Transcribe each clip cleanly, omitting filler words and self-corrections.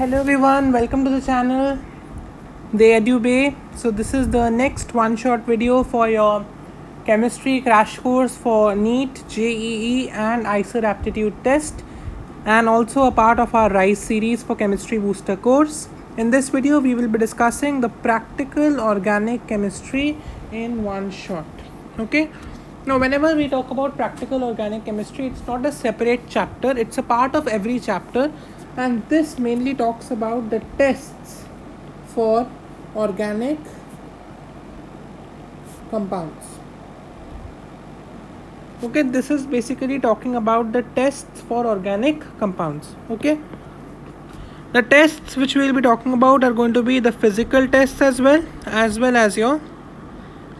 Hello everyone, welcome to the channel The Edu Bay. So this is the next one shot video for your chemistry crash course for NEET, JEE and ICER aptitude test, and also a part of our RISE series for chemistry booster course. In this video we will be discussing the practical organic chemistry in one shot. Okay, now whenever we talk about practical organic chemistry, it's not a separate chapter, it's a part of every chapter, and this mainly talks about the tests for organic compounds. Okay, this is basically talking about the tests for organic compounds. Okay, the tests which we will be talking about are going to be the physical tests as well as your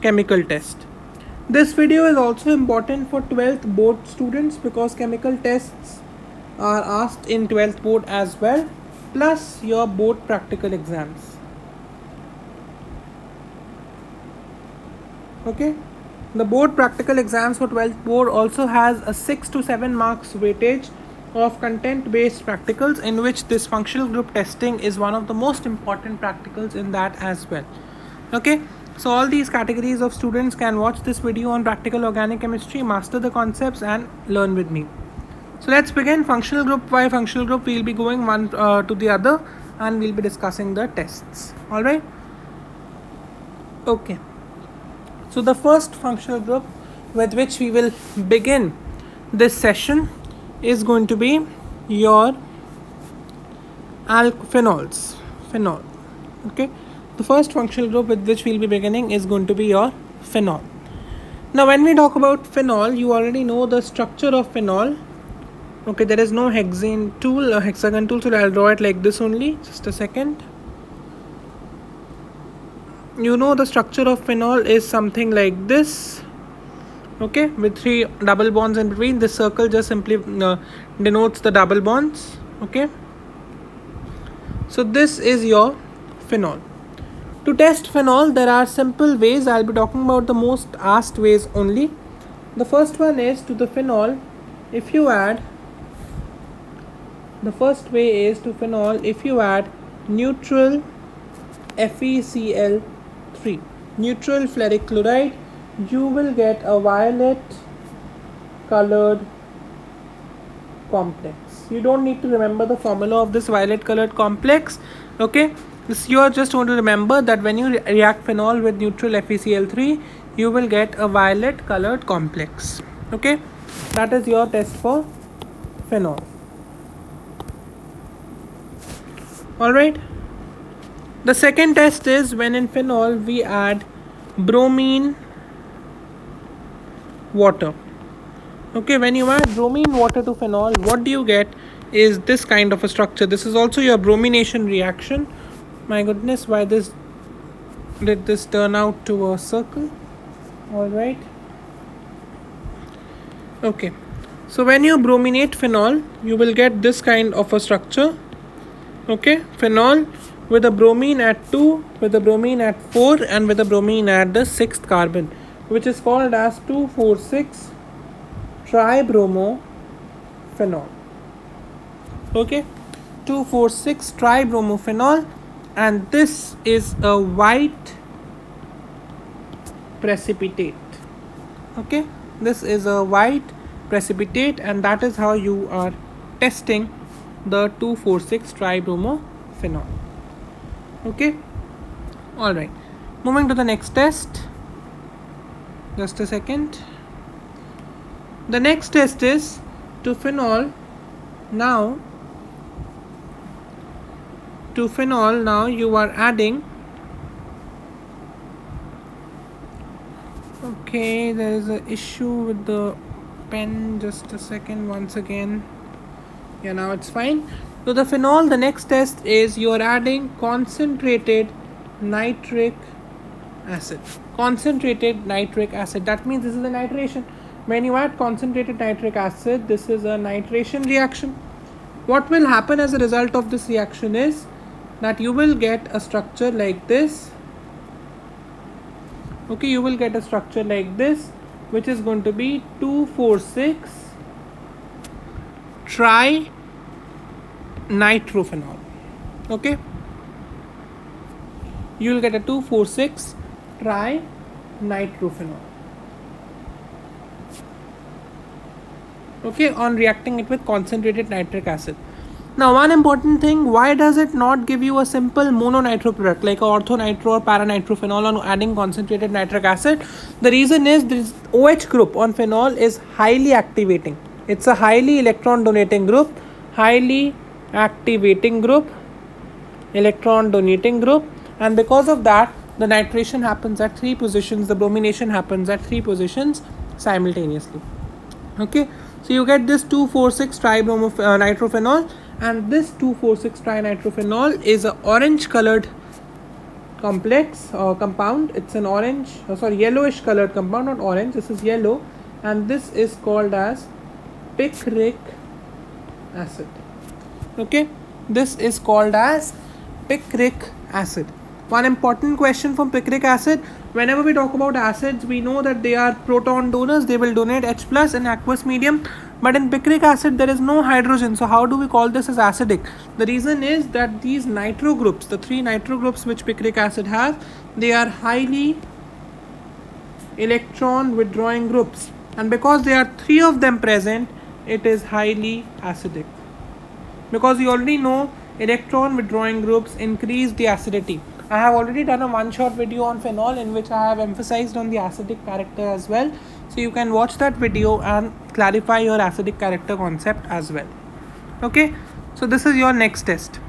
chemical test. This video is also important for 12th board students because chemical tests are asked in 12th board as well, plus your board practical exams. Okay, the board practical exams for 12th board also has a 6 to 7 marks weightage of content based practicals, in which this functional group testing is one of the most important practicals in that as well. Okay, so all these categories of students can watch this video on practical organic chemistry, master the concepts and learn with me. So let's begin. Functional group by functional group, we'll be going one to the other and we'll be discussing the tests. Alright. Okay. So the first functional group with which we will begin this session is going to be your phenols. Phenol. Okay. The first functional group with which we'll be beginning is going to be your phenol. Now when we talk about phenol, you already know the structure of phenol. Okay, there is no hexagon tool, so I'll draw it like this only. Just a second. You know the structure of phenol is something like this. Okay, with 3 double bonds in between. This circle just simply denotes the double bonds. Okay, so this is your phenol. To test phenol, there are simple ways. I'll be talking about the most asked ways only. The first one is, to the phenol, if you add neutral FeCl3, neutral ferric chloride, you will get a violet colored complex. You don't need to remember the formula of this violet colored complex. Okay, this you are just going to remember that when you react phenol with neutral FeCl3, you will get a violet colored complex. Okay, that is your test for phenol. Alright, the second test is when in phenol we add bromine water. Okay, when you add bromine water to phenol, what do you get is this kind of a structure. This is also your bromination reaction. My goodness, why did this turn out to a circle? Alright, okay, so when you brominate phenol, you will get this kind of a structure. Okay, phenol with a bromine at 2, with a bromine at 4 and with a bromine at the 6th carbon, which is called as 2,4,6 tribromophenol. Okay, 2,4,6 tribromophenol, and this is a white precipitate. Okay, this is a white precipitate, and that is how you are testing the 2,4,6 tribromophenol. Okay, all right, moving to the next test. Just a second. The next test is to phenol. Now you are adding, okay, there is an issue with the pen. Just a second, once again. Yeah, now it's fine. To the phenol, the next test is you are adding concentrated nitric acid. Concentrated nitric acid, that means this is a nitration. When you add concentrated nitric acid, this is a nitration reaction. What will happen as a result of this reaction is that you will get a structure like this. Okay, you will get a structure like this, which is going to be 2,4,6 trinitrophenol. Okay, you will get a 2,4,6 trinitrophenol. Okay, on reacting it with concentrated nitric acid. Now, one important thing, why does it not give you a simple mononitro product like orthonitro or paranitrophenol on adding concentrated nitric acid? The reason is this OH group on phenol is highly activating. It's a highly electron donating group, highly activating group, electron donating group, and because of that, the nitration happens at 3 positions, the bromination happens at 3 positions simultaneously. Okay, so you get this 2,4,6 nitrophenol, and this 2,4,6 trinitrophenol is an orange colored complex or compound. It's an orange, yellowish colored compound, not orange, this is yellow, and this is called as picric acid. Okay, this is called as picric acid. One important question from picric acid: whenever we talk about acids, we know that they are proton donors, they will donate H plus in aqueous medium, but in picric acid there is no hydrogen. So how do we call this as acidic? The reason is that these nitro groups, the 3 nitro groups which picric acid has, they are highly electron withdrawing groups, and because there are 3 of them present, it is highly acidic. Because you already know electron withdrawing groups increase the acidity. I have already done a one-shot video on phenol in which I have emphasized on the acidic character as well. So you can watch that video and clarify your acidic character concept as well. Okay, so this is your next test.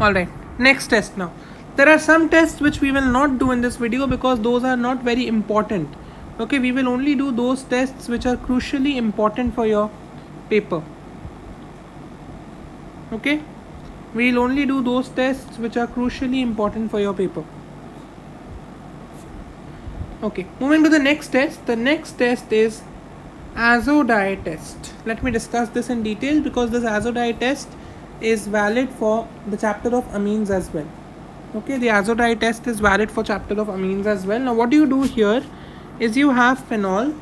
Alright, next test now. There are some tests which we will not do in this video because those are not very important. Okay, we will only do those tests which are crucially important for your paper. Okay, we will only do those tests which are crucially important for your paper. Okay, moving to the next test. The next test is azo-dye test. Let me discuss this in detail because this azo-dye test is valid for the chapter of amines as well. Okay, the azo-dye test is valid for chapter of amines as well. Now what you do here is you have phenol.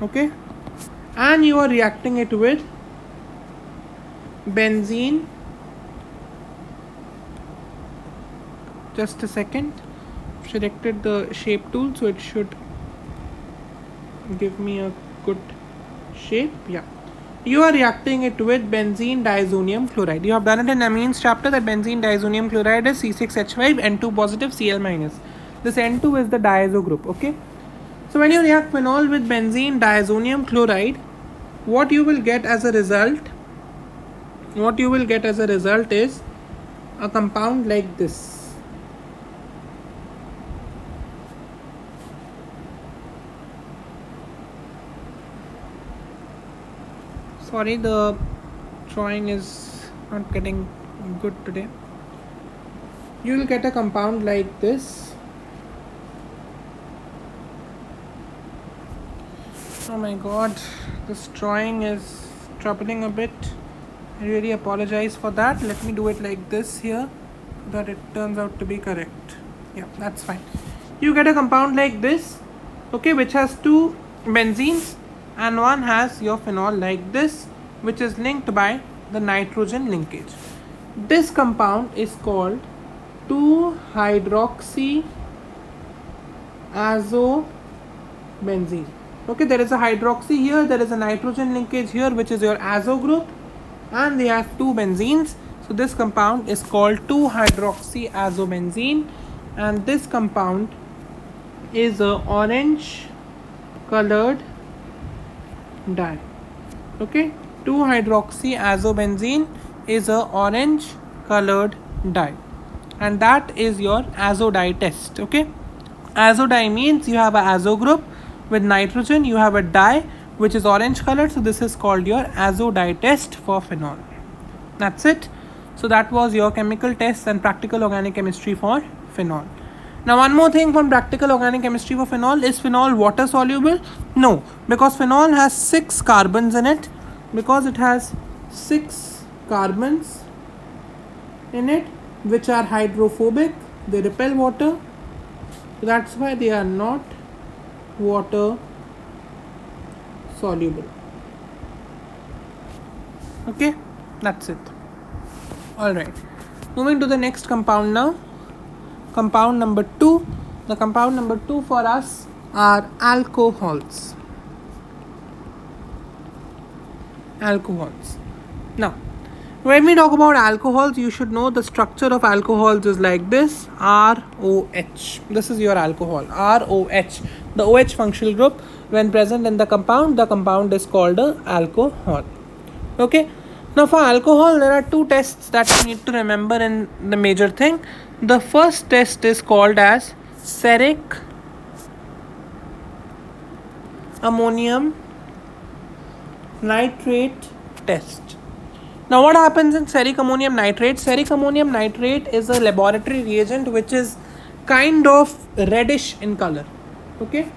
Okay, and you are reacting it with benzene. Just a second, selected the shape tool, so it should give me a good shape. Yeah, you are reacting it with benzene diazonium chloride. You have done it in amines chapter that benzene diazonium chloride is C6H5 N2 positive Cl minus. This N2 is the diazo group. Okay, so when you react phenol with benzene diazonium chloride, what you will get as a result is a compound like this. Sorry, the drawing is not getting good today. You will get a compound like this. Oh my god, this drawing is troubling a bit. I really apologize for that. Let me do it like this here so that it turns out to be correct. Yeah, that's fine. You get a compound like this, okay, which has 2 benzenes and one has your phenol like this, which is linked by the nitrogen linkage. This compound is called 2-hydroxyazobenzene. Okay, there is a hydroxy here, there is a nitrogen linkage here, which is your azo group, and they have 2 benzenes. So this compound is called 2-hydroxyazobenzene, and this compound is a orange colored dye. Okay, 2-hydroxyazobenzene is a orange colored dye, and that is your azo dye test. Okay, azo dye means you have a azo group with nitrogen, you have a dye which is orange colored, so this is called your azo dye test for phenol. That's it. So that was your chemical tests and practical organic chemistry for phenol. Now one more thing from practical organic chemistry for phenol: is phenol water soluble? No, because phenol has 6 carbons in it. Because it has 6 carbons in it which are hydrophobic, they repel water, so that's why they are not water soluble. Okay, that's it. Alright, moving to the next compound now. Compound number 2. The compound number 2 for us are alcohols. Alcohols. Now, when we talk about alcohols, you should know the structure of alcohols is like this: ROH. This is your alcohol, ROH. The OH functional group, when present in the compound is called a alcohol. Okay. Now, for alcohol, there are two tests that you need to remember in the major thing. The first test is called as steric ammonium nitrate test. Now, what happens in steric ammonium nitrate? Steric ammonium nitrate is a laboratory reagent which is kind of reddish in color. Okay?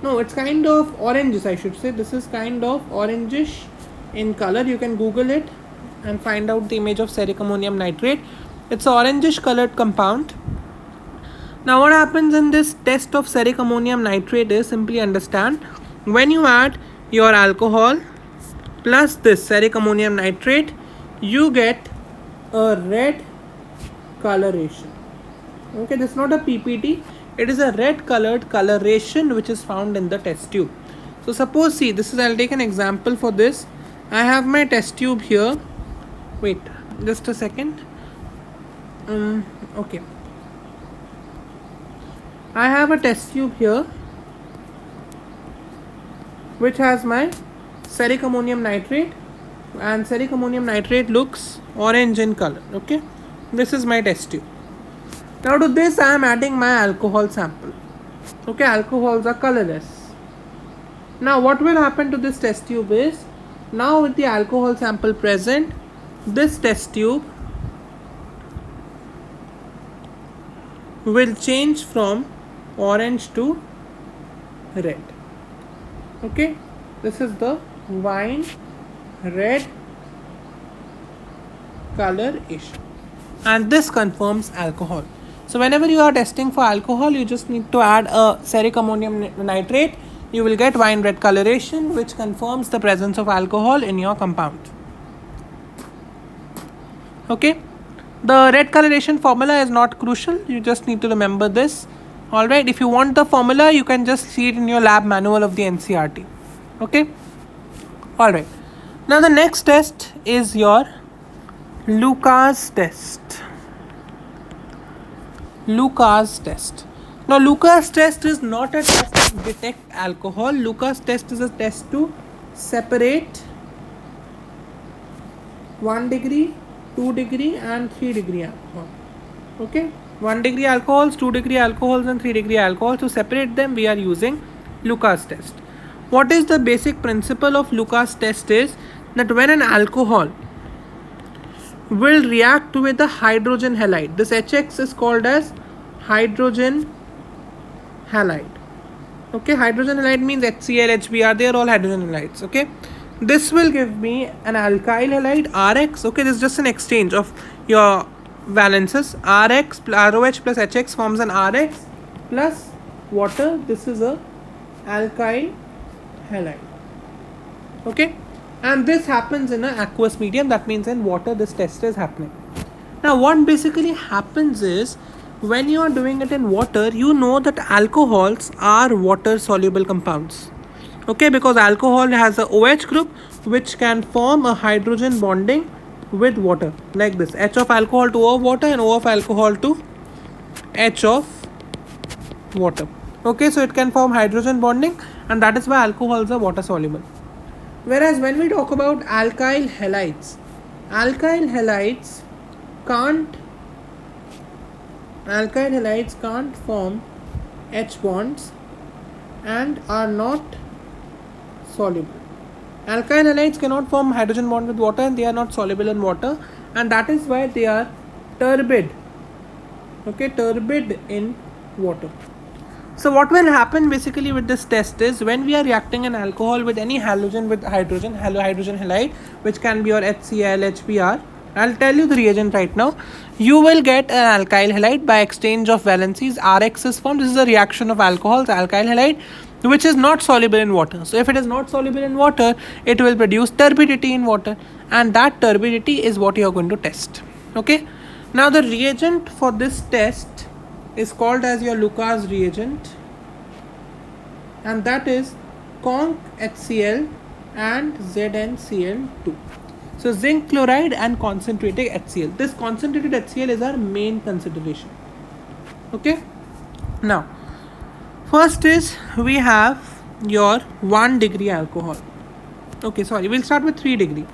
No, it's kind of orangish, I should say. This is kind of orangish in color. You can Google it and find out the image of steric ammonium nitrate. It's an orangish colored compound. Now, what happens in this test of steric ammonium nitrate is, simply understand, when you add your alcohol plus this steric ammonium nitrate, you get a red coloration. Okay, this is not a PPT, it is a red colored coloration which is found in the test tube. So suppose, see, this is, I'll take an example for this. I have my test tube here. Wait, just a second. Okay. I have a test tube here which has my steric ammonium nitrate, and steric ammonium nitrate looks orange in color. Okay, this is my test tube. Now to this I am adding my alcohol sample. Okay, alcohols are colorless. Now what will happen to this test tube is, now with the alcohol sample present, this test tube will change from orange to red. Okay, this is the wine red coloration, and this confirms alcohol. So whenever you are testing for alcohol, you just need to add a steric ammonium nitrate. You will get wine red coloration, which confirms the presence of alcohol in your compound. Okay, the red coloration formula is not crucial, you just need to remember this. Alright, if you want the formula, you can just see it in your lab manual of the NCERT. Okay, alright. Now the next test is your Lucas test. Lucas test. Now Lucas test is not a test to detect alcohol. Lucas test is a test to separate 1 degree, 2 degree and 3 degree alcohol. Okay, 1 degree alcohols, 2 degree alcohols and 3 degree alcohol. To separate them, we are using Lucas test. What is the basic principle of Lucas test is that when an alcohol will react with a hydrogen halide, this HX is called as hydrogen halide. Okay, hydrogen halide means HCl, HBr, they are all hydrogen halides. Okay, this will give me an alkyl halide, RX. Okay, this is just an exchange of your valences. RX, ROH plus HX forms an RX plus water. This is a alkyl halide. Okay, and this happens in an aqueous medium, that means in water this test is happening. Now what basically happens is, when you are doing it in water, you know that alcohols are water soluble compounds. Okay, because alcohol has a OH group which can form a hydrogen bonding with water like this, H of alcohol to O of water and O of alcohol to H of water. Okay, so it can form hydrogen bonding, and that is why alcohols are water soluble. Whereas when we talk about alkyl halides can't form H bonds and are not soluble. Alkyl halides cannot form hydrogen bond with water and they are not soluble in water, and that is why they are turbid. Okay, turbid in water. So what will happen basically with this test is, when we are reacting an alcohol with any halogen with hydrogen halide, which can be your HCl, HBr, I'll tell you the reagent right now. You will get an alkyl halide by exchange of valencies. RX is formed. This is a reaction of alcohols, alkyl halide. which is not soluble in water. So if it is not soluble in water, it will produce turbidity in water, and that turbidity is what you are going to test. Okay, now the reagent for this test is called as your Lucas reagent, and that is conc HCl and ZnCl2. So zinc chloride and concentrated HCl. This concentrated HCl is our main consideration. Okay, now first is we have your 1 degree alcohol. Okay, sorry, we'll start with 3 degree.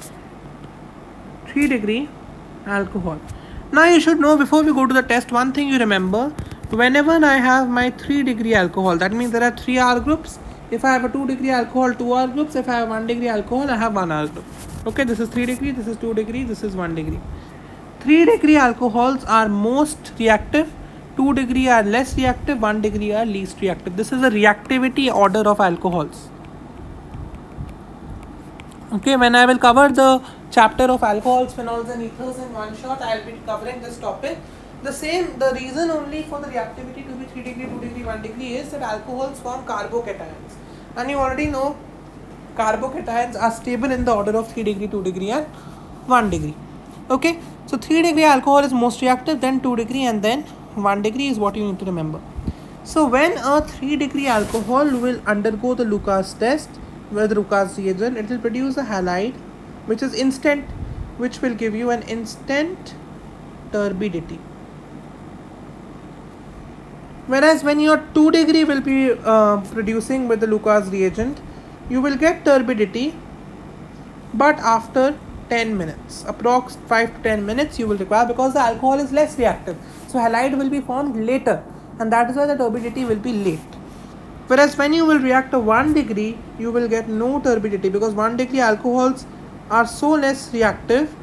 3 degree alcohol. Now you should know, before we go to the test, one thing you remember: whenever I have my 3 degree alcohol, that means there are 3 R groups. If I have a 2 degree alcohol, 2 R groups. If I have 1 degree alcohol, I have 1 R group. Okay, this is 3 degree, this is 2 degree, this is 1 degree. 3 degree alcohols are most reactive, 2 degree are less reactive, 1 degree are least reactive. This is the reactivity order of alcohols. Okay, when I will cover the chapter of alcohols, phenols and ethers in one shot, I will be covering this topic. The reason only for the reactivity to be 3 degree, 2 degree, 1 degree is that alcohols form carbocations. And you already know carbocations are stable in the order of 3 degree, 2 degree and 1 degree. Okay, so 3 degree alcohol is most reactive, then 2 degree and then 1 degree is what you need to remember. So when a 3 degree alcohol will undergo the Lucas test with Lucas reagent, it will produce a halide which is instant, which will give you an instant turbidity. Whereas when your 2 degree will be producing with the Lucas reagent, you will get turbidity, but after 10 minutes, approx 5 to 10 minutes you will require, because the alcohol is less reactive. So halide will be formed later, and that is why the turbidity will be late. Whereas when you will react to 1 degree, you will get no turbidity, because 1 degree alcohols are so less reactive,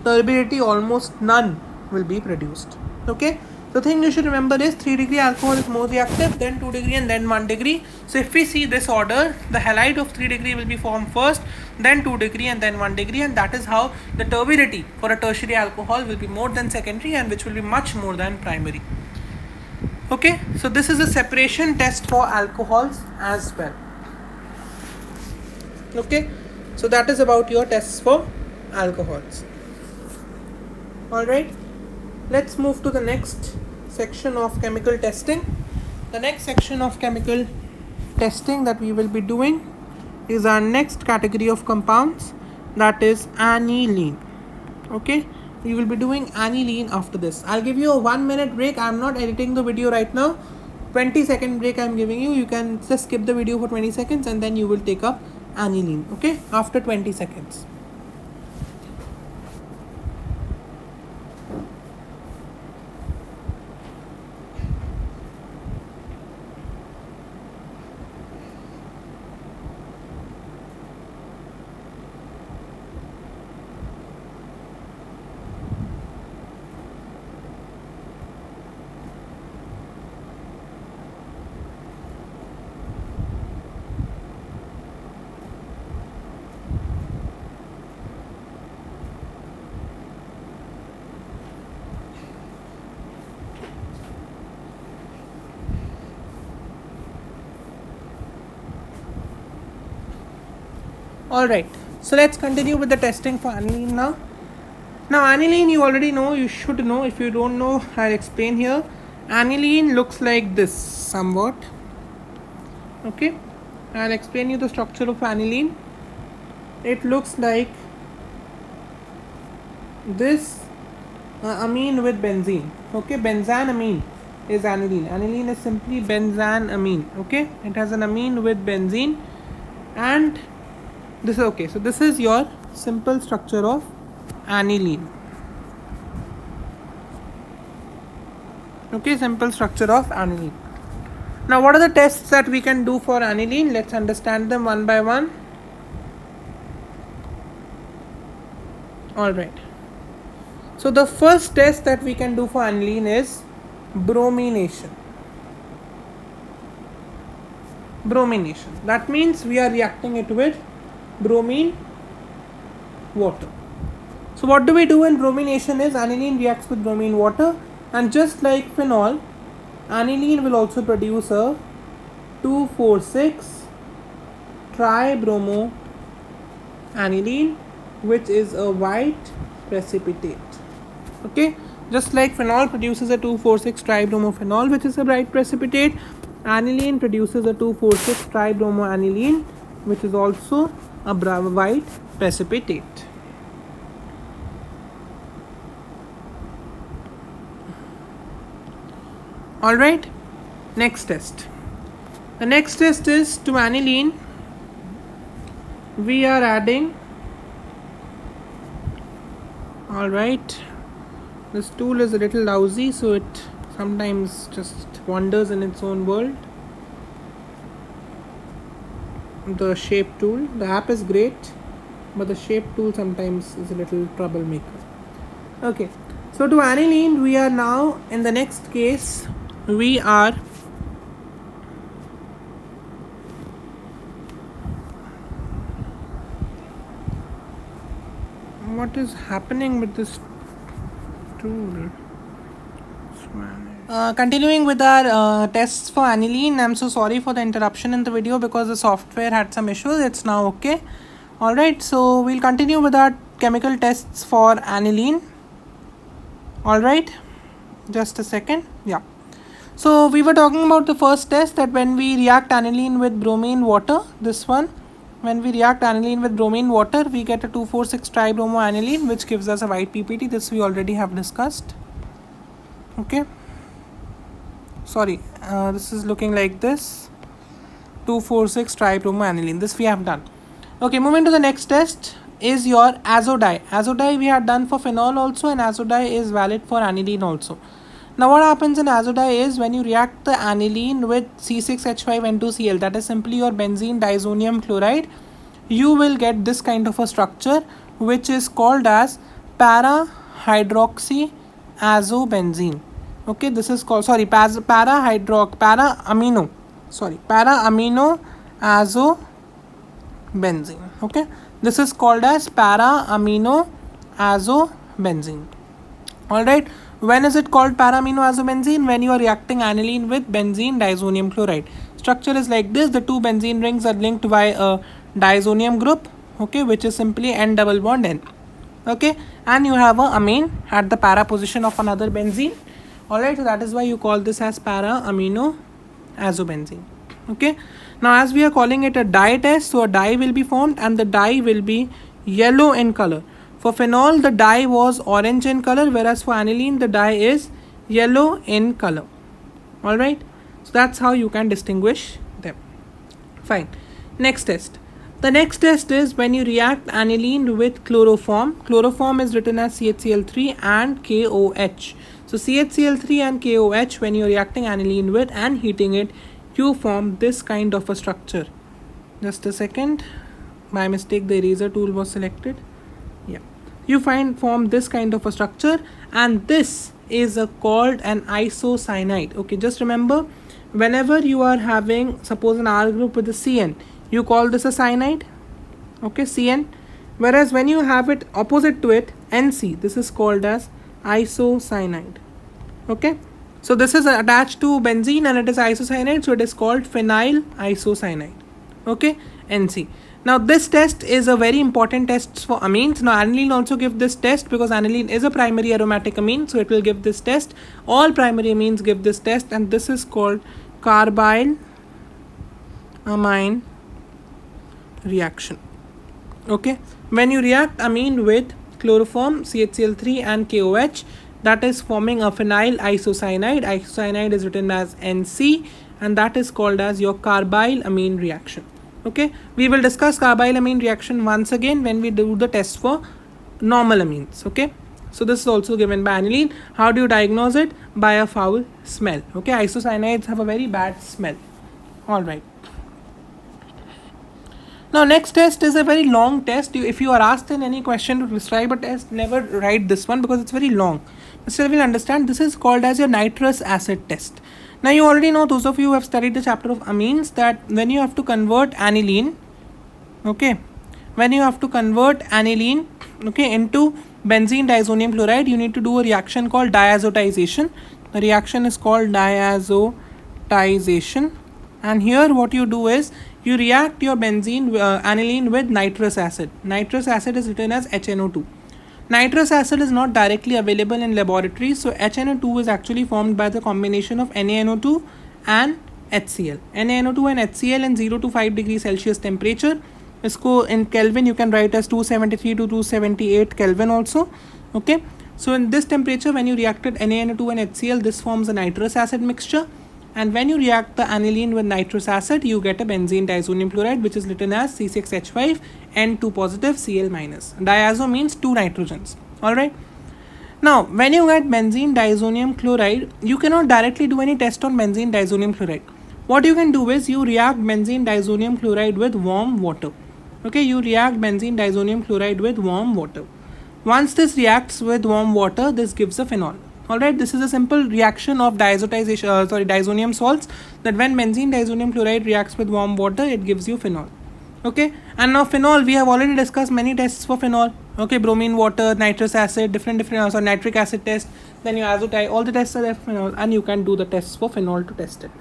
turbidity almost none will be produced. Okay, the thing you should remember is 3 degree alcohol is more reactive, then 2 degree and then 1 degree. So if we see this order, the halide of 3 degree will be formed first, then 2 degree and then 1 degree, and that is how the turbidity for a tertiary alcohol will be more than secondary, and which will be much more than primary. Okay, so this is a separation test for alcohols as well. Okay, so that is about your tests for alcohols. Alright, let's move to the next section of chemical testing. The next section of chemical testing that we will be doing is our next category of compounds, that is aniline. Okay, we will be doing aniline after this. I'll give you a 1 minute break. I'm not editing the video right now. 20-second break I'm giving you. You can just skip the video for 20 seconds and then you will take up aniline. Okay, after 20 seconds. Alright, so let's continue with the testing for aniline now. Now aniline you already know, you should know. If you don't know, I'll explain here. Aniline looks like this somewhat. Okay, I'll explain you the structure of aniline. It looks like this amine with benzene. Okay, benzanamine is aniline. Aniline is simply benzanamine. Okay, it has an amine with benzene, and this is okay. So this is your simple structure of aniline. Okay, simple structure of aniline. Now what are the tests that we can do for aniline? Let's understand them one by one. Alright, so the first test that we can do for aniline is bromination. Bromination, that means we are reacting it with bromine water. So what do we do in bromination is aniline reacts with bromine water, and just like phenol, aniline will also produce a 2,4,6 tribromo aniline, which is a white precipitate. Okay, just like phenol produces a 2,4,6 tribromophenol, which is a bright precipitate, aniline produces a 2,4,6 tribromoaniline, which is also a white precipitate. All right, next test. The next test is to aniline we are adding, all right, this tool is a little lousy, so it sometimes just wanders in its own world. The shape tool, the app is great, but the shape tool sometimes is a little troublemaker. Okay, so to aniline we are now in the next case, we are what is happening with this tool? Continuing with our tests for aniline. I'm so sorry for the interruption in the video because the software had some issues. It's now okay. Alright, so we'll continue with our chemical tests for aniline. Alright, just a second. Yeah. So we were talking about the first test, that when we react aniline with bromine water, this one, when we react aniline with bromine water, we get a 2,4,6 tribromoaniline, which gives us a white PPT. This we already have discussed. Okay. Sorry, this is looking like this, 2,4,6 tribromoaniline. This we have done. Okay, moving to the next test is your azo dye. Azo dye we had done for phenol also, and azo dye is valid for aniline also. Now what happens in azo dye is, when you react the aniline with C6H5N2Cl, that is simply your benzene diazonium chloride, you will get this kind of a structure, which is called as para hydroxyazobenzene. Okay, this is called, sorry, para amino azobenzene. Okay, this is called as para amino azobenzene. All right, when is it called para amino azobenzene? When you are reacting aniline with benzene diazonium chloride. Structure is like this: the two benzene rings are linked by a diazonium group, okay, which is simply N double bond N. Okay, and you have a amine at the para position of another benzene. Alright, so that is why you call this as para amino azobenzene. Okay, now as we are calling it a dye test, so a dye will be formed and the dye will be yellow in color. For phenol, the dye was orange in color, whereas for aniline, the dye is yellow in color. Alright, so that's how you can distinguish them. Fine. Next test. The next test is when you react aniline with chloroform. Chloroform is written as CHCl3 and KOH. So CHCl3 and KOH, when you are reacting aniline with and heating it, you form this kind of a structure. Just a second. By mistake, the eraser tool was selected. Yeah. You form this kind of a structure, and this is called an isocyanide. Okay, just remember, whenever you are having, suppose, an R group with a CN, you call this a cyanide. Okay, CN. Whereas when you have it opposite to it, NC, this is called as isocyanide. Okay, so this is attached to benzene and it is isocyanide, so it is called phenyl isocyanide. Okay, NC. Now this test is a very important test for amines. Now aniline also give this test because aniline is a primary aromatic amine, so it will give this test. All primary amines give this test, and this is called carbyl amine reaction. Okay, when you react amine with chloroform, CHCl3 and KOH, that is forming a phenyl isocyanide. Isocyanide is written as NC, and that is called as your carbyl amine reaction. Okay, we will discuss carbyl amine reaction once again when we do the test for normal amines. Okay, so this is also given by aniline. How do you diagnose it? By a foul smell. Okay, isocyanides have a very bad smell. All right. Now next test is a very long test. If you are asked in any question to describe a test, never write this one because it's very long. But still, we'll understand. This is called as your nitrous acid test. Now you already know, those of you who have studied the chapter of amines, that when you have to convert aniline, okay, when you have to convert aniline, okay, into benzene diazonium chloride, you need to do a reaction called diazotization. The reaction is called diazotization, and here what you do is you react your benzene aniline with nitrous acid. Nitrous acid is written as HNO2. Nitrous acid is not directly available in laboratories, so HNO2 is actually formed by the combination of NaNO2 and HCl. NaNO2 and HCl in 0 to 5 degrees Celsius temperature. इसको in Kelvin you can write as 273 to 278 Kelvin also. Okay, so in this temperature when you reacted NaNO2 and HCl, this forms a nitrous acid mixture, and when you react the aniline with nitrous acid you get a benzene diazonium chloride, which is written as C6H5 N2 positive Cl minus. Diazo means two nitrogens. Alright, now when you get benzene diazonium chloride, you cannot directly do any test on benzene diazonium chloride. What you can do is you react benzene diazonium chloride with warm water. Okay, you react benzene diazonium chloride with warm water. Once this reacts with warm water, this gives a phenol. Alright, this is a simple reaction of diazonium salts, that when benzene diazonium chloride reacts with warm water, it gives you phenol. Okay, and now phenol, we have already discussed many tests for phenol. Okay, bromine water, nitrous acid, different nitric acid test, then you azote, all the tests are there for phenol, and you can do the tests for phenol to test it.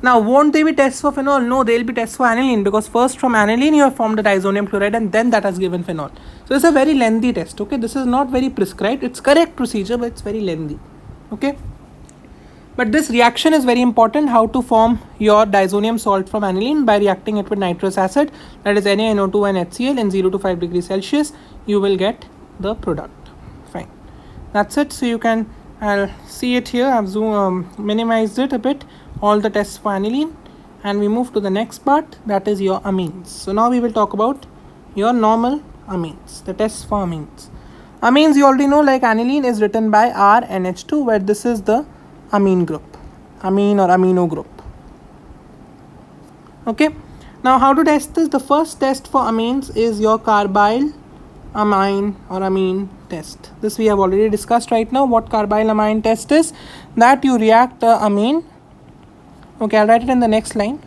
Now, won't they be tests for phenol? No, they'll be tests for aniline, because first from aniline you have formed the diazonium chloride and then that has given phenol. So it's a very lengthy test. Okay, this is not very prescribed. It's correct procedure, but it's very lengthy. Okay, but this reaction is very important, how to form your diazonium salt from aniline by reacting it with nitrous acid, that is NaNO2 and HCl in 0 to 5 degrees Celsius. You will get the product. Fine, that's it. So you can, I'll see it here. I've minimized it a bit, all the tests for aniline, and we move to the next part, that is your amines. So now we will talk about your normal amines, the tests for amines. Amines you already know, like aniline is written by RNH2, where this is the amine group, amine or amino group. Okay, now how to test this? The first test for amines is your carbyl amine or amine test. This we have already discussed right now. What carbyl amine test is, that you react the amine. Okay, I'll write it in the next line.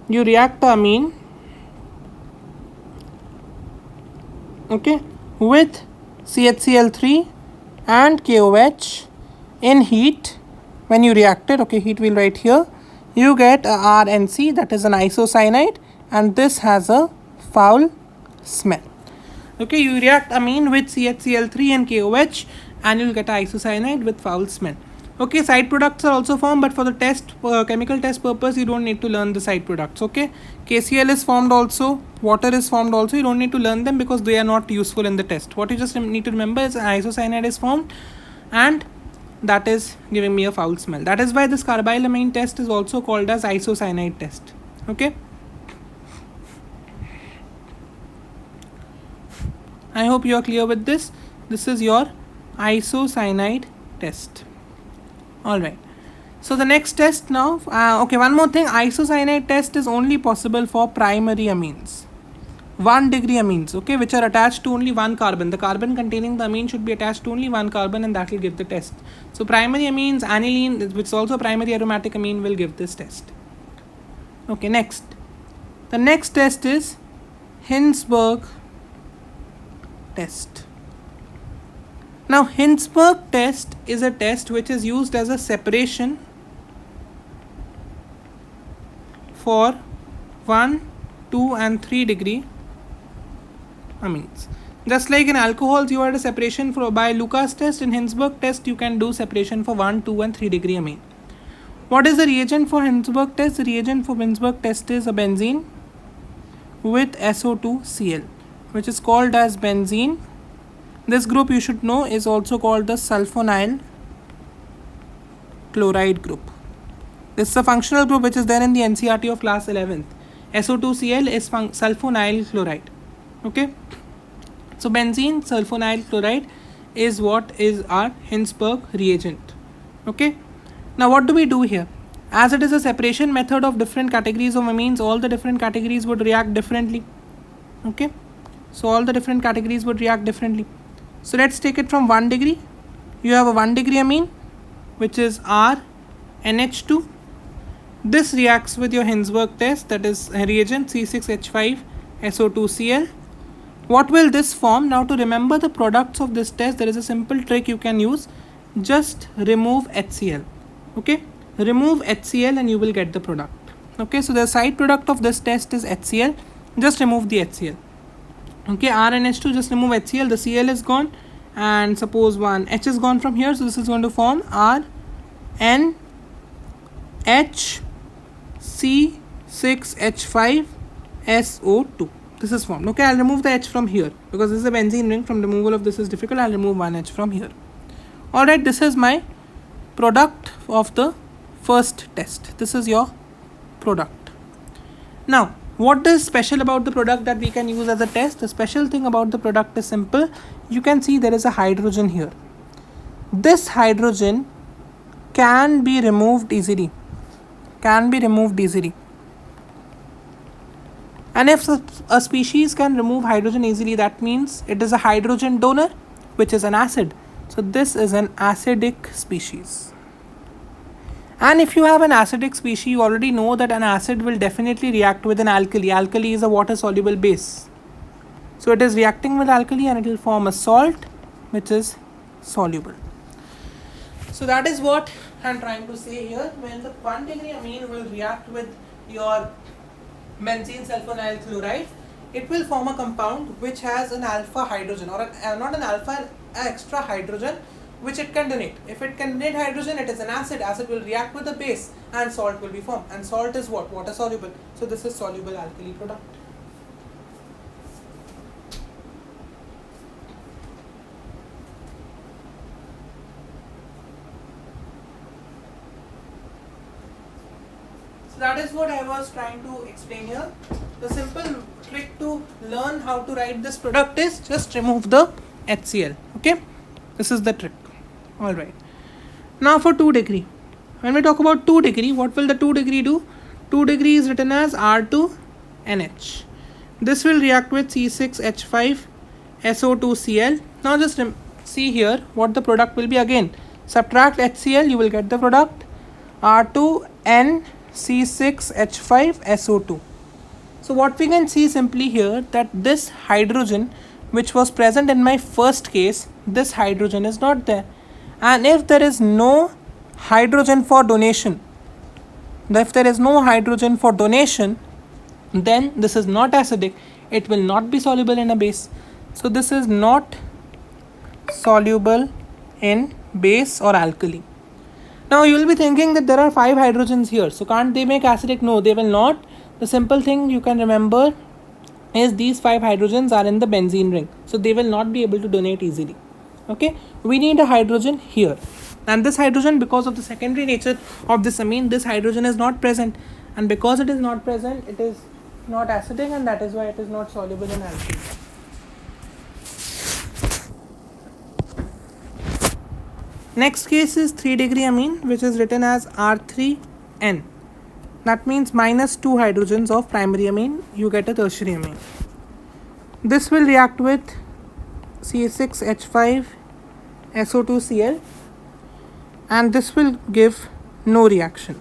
You react the amine, okay, with CHCl3 and KOH in heat. When you react it, okay, heat we'll write here, you get a RNC, that is an isocyanide, and this has a foul smell. Okay, you react amine with CHCl3 and KOH and you'll get an isocyanide with foul smell. Okay, side products are also formed, but for the test, chemical test purpose, you don't need to learn the side products. Okay, KCl is formed also, water is formed also. You don't need to learn them because they are not useful in the test. What you just need to remember is an isocyanide is formed, and that is giving me a foul smell. That is why this carbylamine test is also called as isocyanide test. Okay, I hope you are clear with this. This is your isocyanide test. Alright, so the next test now, okay, one more thing, isocyanide test is only possible for primary amines, 1 degree amines, okay, which are attached to only one carbon. The carbon containing the amine should be attached to only one carbon, and that will give the test. So primary amines, aniline, which is also primary aromatic amine, will give this test. Okay, next, the next test is Hinsberg test. Now, Hinsberg test is a test which is used as a separation for 1, 2 and 3 degree amines. Just like in alcohols you had a separation for by Lucas test, in Hinsberg test you can do separation for 1, 2 and 3 degree amine. What is the reagent for Hinsberg test? The reagent for Hinsberg test is a benzene with SO2Cl, which is called as benzene. This group you should know is also called the sulfonyl chloride group. This is a functional group which is there in the NCERT of class 11th. SO2Cl is sulfonyl chloride. Okay, so benzene sulfonyl chloride is what is our Hinsberg reagent. Okay, now what do we do here? As it is a separation method of different categories of amines, all the different categories would react differently. Okay, so all the different categories would react differently. So let's take it from 1 degree. You have a 1 degree amine which is RNH2. This reacts with your Hinsberg test, that is reagent C6H5SO2Cl. What will this form? Now, to remember the products of this test, there is a simple trick you can use. Just remove HCl. Okay, remove HCl and you will get the product. Okay, so the side product of this test is HCl. Just remove the HCl. Okay, R and H2, just remove HCl. The Cl is gone, and suppose one H is gone from here, so this is going to form R N H C6H5 SO2. This is formed. Okay, I'll remove the H from here because this is a benzene ring. From removal of this is difficult. I'll remove one H from here. Alright, this is my product of the first test. This is your product. Now, what is special about the product that we can use as a test? The special thing about the product is simple. You can see there is a hydrogen here. This hydrogen can be removed easily. And if a species can remove hydrogen easily, that means it is a hydrogen donor, which is an acid. So this is an acidic species. And if you have an acidic species, you already know that an acid will definitely react with an alkali. Alkali is a water soluble base. So it is reacting with alkali and it will form a salt which is soluble. So that is what I am trying to say here. When the 1 degree amine will react with your benzene sulfonyl chloride, it will form a compound which has an alpha hydrogen, or not an alpha, an extra hydrogen, which it can donate. If it can donate hydrogen, it is an acid. Acid will react with the base and salt will be formed. And salt is what? Water soluble. So this is soluble alkali product. So that is what I was trying to explain here. The simple trick to learn how to write this product is just remove the HCl. Okay, this is the trick. Alright, now for 2 degree. When we talk about 2 degree, what will the 2 degree do? 2 degree is written as R2NH. This will react with C6H5SO2Cl. Now just see here what the product will be. Again, subtract HCl, you will get the product R2NC6H5SO2. So what we can see simply here, that this hydrogen which was present in my first case, this hydrogen is not there. And if there is no hydrogen for donation, then this is not acidic. It will not be soluble in a base. So this is not soluble in base or alkali. Now you will be thinking that there are 5 hydrogens here, so can't they make acidic? No, they will not. The simple thing you can remember is these 5 hydrogens are in the benzene ring, so they will not be able to donate easily. Okay, we need a hydrogen here, and this hydrogen, because of the secondary nature of this amine, this hydrogen is not present, and because it is not present, it is not acidic, and that is why it is not soluble in alkali. Next case is 3 degree amine, which is written as R3N. That means minus 2 hydrogens of primary amine, you get a tertiary amine. This will react with C6H5SO2Cl, and this will give no reaction.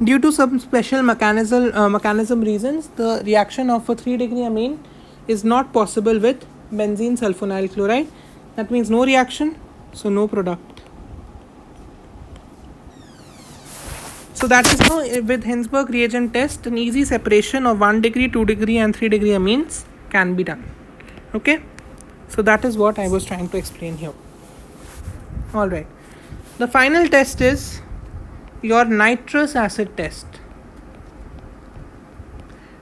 Due to some special mechanism reasons, the reaction of a 3 degree amine is not possible with benzene sulfonyl chloride. That means no reaction, so no product. So that is how with Hinsberg reagent test, an easy separation of 1 degree, 2 degree and 3 degree amines can be done. Okay, so that is what I was trying to explain here. Alright, the final test is your nitrous acid test.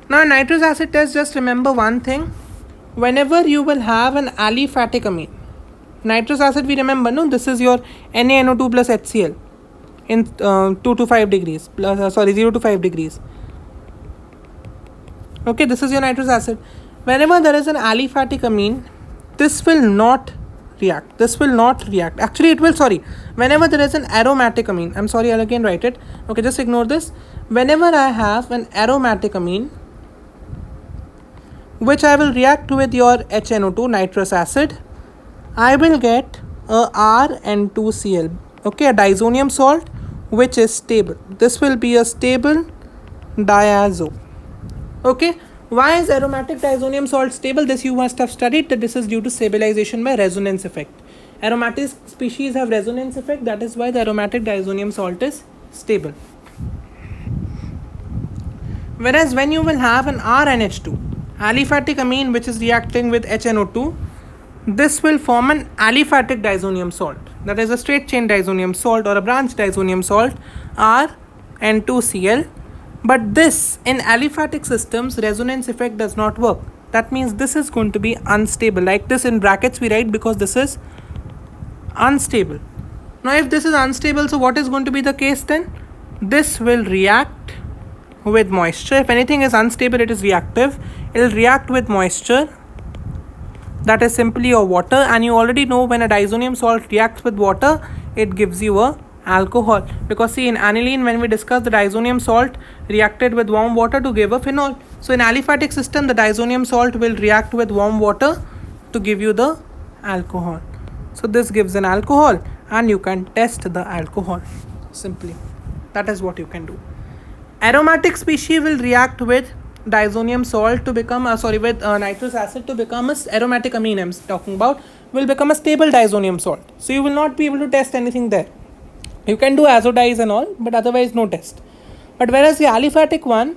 Now in nitrous acid test, just remember one thing. Whenever you will have an aliphatic amine, nitrous acid, we remember, no, this is your NaNO2 plus HCl in 0 to 5 degrees. Okay, this is your nitrous acid. Whenever there is an aliphatic amine, this will not react. Actually, it will, whenever there is an aromatic amine, I'll again write it. Okay, just ignore this. Whenever I have an aromatic amine, which I will react with your HNO2, nitrous acid, I will get a RN2Cl, okay, a diazonium salt which is stable. This will be a stable diazo. Okay, why is aromatic diazonium salt stable? This you must have studied, that this is due to stabilization by resonance effect. Aromatic species have resonance effect, that is why the aromatic diazonium salt is stable. Whereas when you will have an RNH2, aliphatic amine, which is reacting with HNO2, this will form an aliphatic diazonium salt, that is a straight chain diazonium salt or a branch diazonium salt, RN2Cl. But this, in aliphatic systems, resonance effect does not work. That means this is going to be unstable. Like this in brackets we write because this is unstable. Now if this is unstable, so what is going to be the case then? This will react with moisture. If anything is unstable, it is reactive. It will react with moisture, that is simply your water, and you already know when a diazonium salt reacts with water, it gives you a alcohol. Because see, in aniline, when we discussed, the diazonium salt reacted with warm water to give a phenol. So in aliphatic system, the diazonium salt will react with warm water to give you the alcohol. So this gives an alcohol, and you can test the alcohol simply. That is what you can do. Aromatic species will react with diazonium salt to become with nitrous acid to become a aromatic amine I'm talking about, will become a stable diazonium salt. So you will not be able to test anything there. You can do azodize and all, but otherwise no test. But whereas the aliphatic one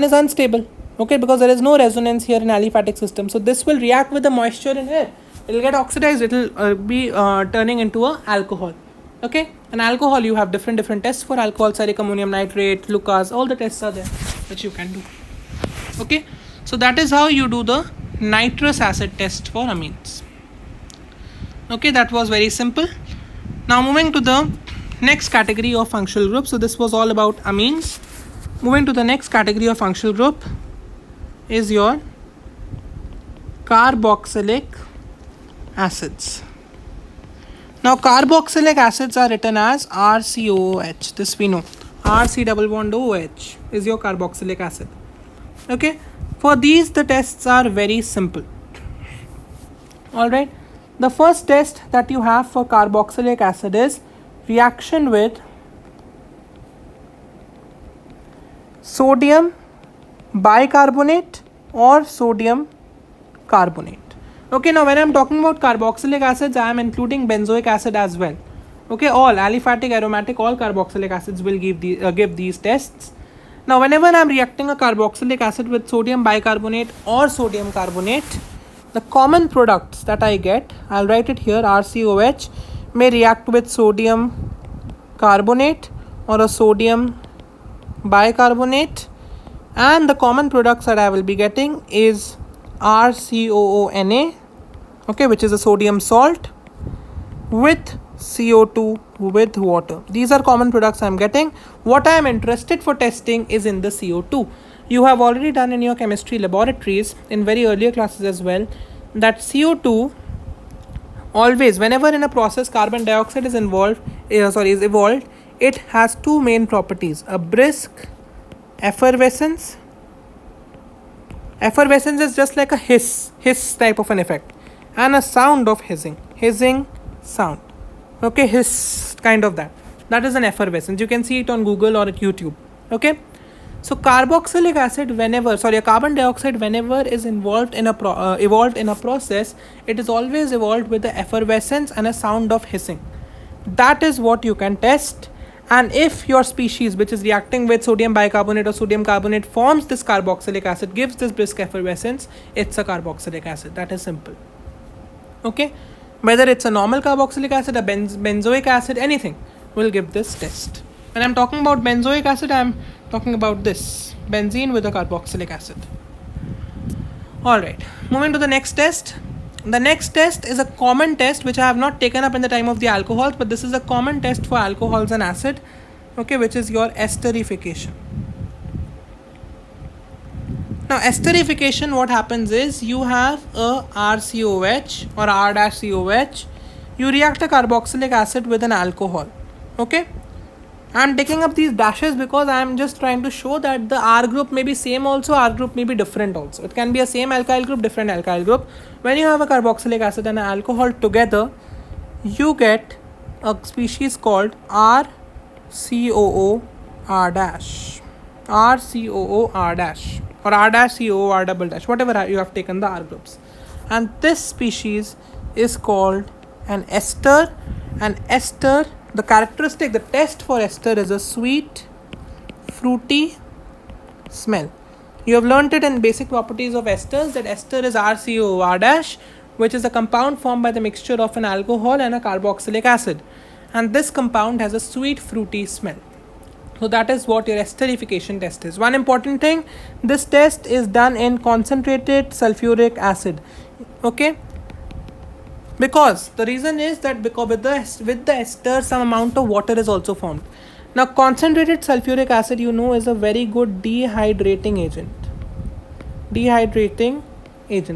is unstable, okay, because there is no resonance here in aliphatic system. So this will react with the moisture in air. It will get oxidized. It will be turning into a alcohol. Okay, an alcohol, you have different tests for alcohol, cyric ammonium nitrate, Lucas, all the tests are there which you can do. Okay, so that is how you do the nitrous acid test for amines. Okay, that was very simple. Now moving to the next category of functional group. So this was all about amines. Moving to the next category of functional group is your carboxylic acids. Now carboxylic acids are written as RCOOH. This we know. RC double bond OH is your carboxylic acid. Okay. For these, the tests are very simple. Alright. The first test that you have for carboxylic acid is reaction with sodium bicarbonate or sodium carbonate. Okay, now when I am talking about carboxylic acids, I am including benzoic acid as well. Okay, all aliphatic, aromatic, all carboxylic acids will give these tests. Now whenever I am reacting a carboxylic acid with sodium bicarbonate or sodium carbonate, the common products that I get, I'll write it here, RCOH, may react with sodium carbonate or a sodium bicarbonate, and the common products that I will be getting is RCOONA, okay, which is a sodium salt with CO2 with water. These are common products I am getting. What I am interested for testing is in the CO2. You have already done in your chemistry laboratories in very earlier classes as well that CO2 always, whenever in a process carbon dioxide is evolved, it has two main properties: a brisk effervescence. Effervescence is just like a hiss type of an effect, and a sound of hissing sound. Okay, hiss kind of that. That is an effervescence. You can see it on Google or at YouTube. Okay, so carboxylic acid, a carbon dioxide, whenever is evolved in a process, it is always evolved with the effervescence and a sound of hissing. That is what you can test. And if your species which is reacting with sodium bicarbonate or sodium carbonate forms this carboxylic acid, gives this brisk effervescence, it's a carboxylic acid. That is simple. Okay, whether it's a normal carboxylic acid, a benzoic acid, anything will give this test. When I'm talking about benzoic acid, I'm talking about this benzene with a carboxylic acid. Alright, moving to the next test. The next test is a common test which I have not taken up in the time of the alcohols, but this is a common test for alcohols and acid, okay, which is your esterification. Now esterification, what happens is you have a RCOH or R-COH, you react a carboxylic acid with an alcohol. Okay, I am taking up these dashes because I am just trying to show that the R group may be same also, R group may be different also. It can be a same alkyl group, different alkyl group. When you have a carboxylic acid and an alcohol together, you get a species called RCOOR dash, RCOOR dash, or R dash COOR double dash, whatever you have taken the R groups. And this species is called an ester. And ester, the characteristic, the test for ester is a sweet, fruity smell. You have learnt it in basic properties of esters that ester is RCOR-, which is a compound formed by the mixture of an alcohol and a carboxylic acid. And this compound has a sweet, fruity smell. So that is what your esterification test is. One important thing, this test is done in concentrated sulfuric acid. Okay? Because the reason is that because with the ester some amount of water is also formed. Now concentrated sulfuric acid, you know, is a very good dehydrating agent.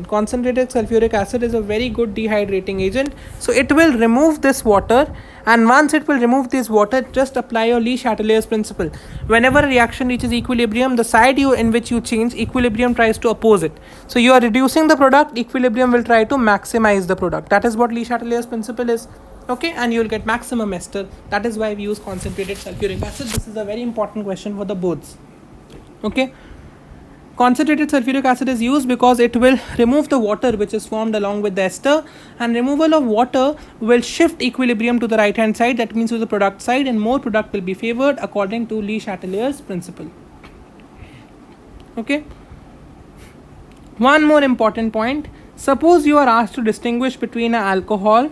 Concentrated sulfuric acid is a very good dehydrating agent. So it will remove this water, and once it will remove this water, just apply your Le Chatelier's principle. Whenever a reaction reaches equilibrium, the side in which you change, equilibrium tries to oppose it. So you are reducing the product, equilibrium will try to maximize the product. That is what Le Chatelier's principle is. Okay, and you will get maximum ester. That is why we use concentrated sulfuric acid. This is a very important question for the boards. Okay. Concentrated sulfuric acid is used because it will remove the water which is formed along with the ester, and removal of water will shift equilibrium to the right hand side, that means to the product side, and more product will be favored according to Le Chatelier's principle. Okay. One more important point, suppose you are asked to distinguish between an alcohol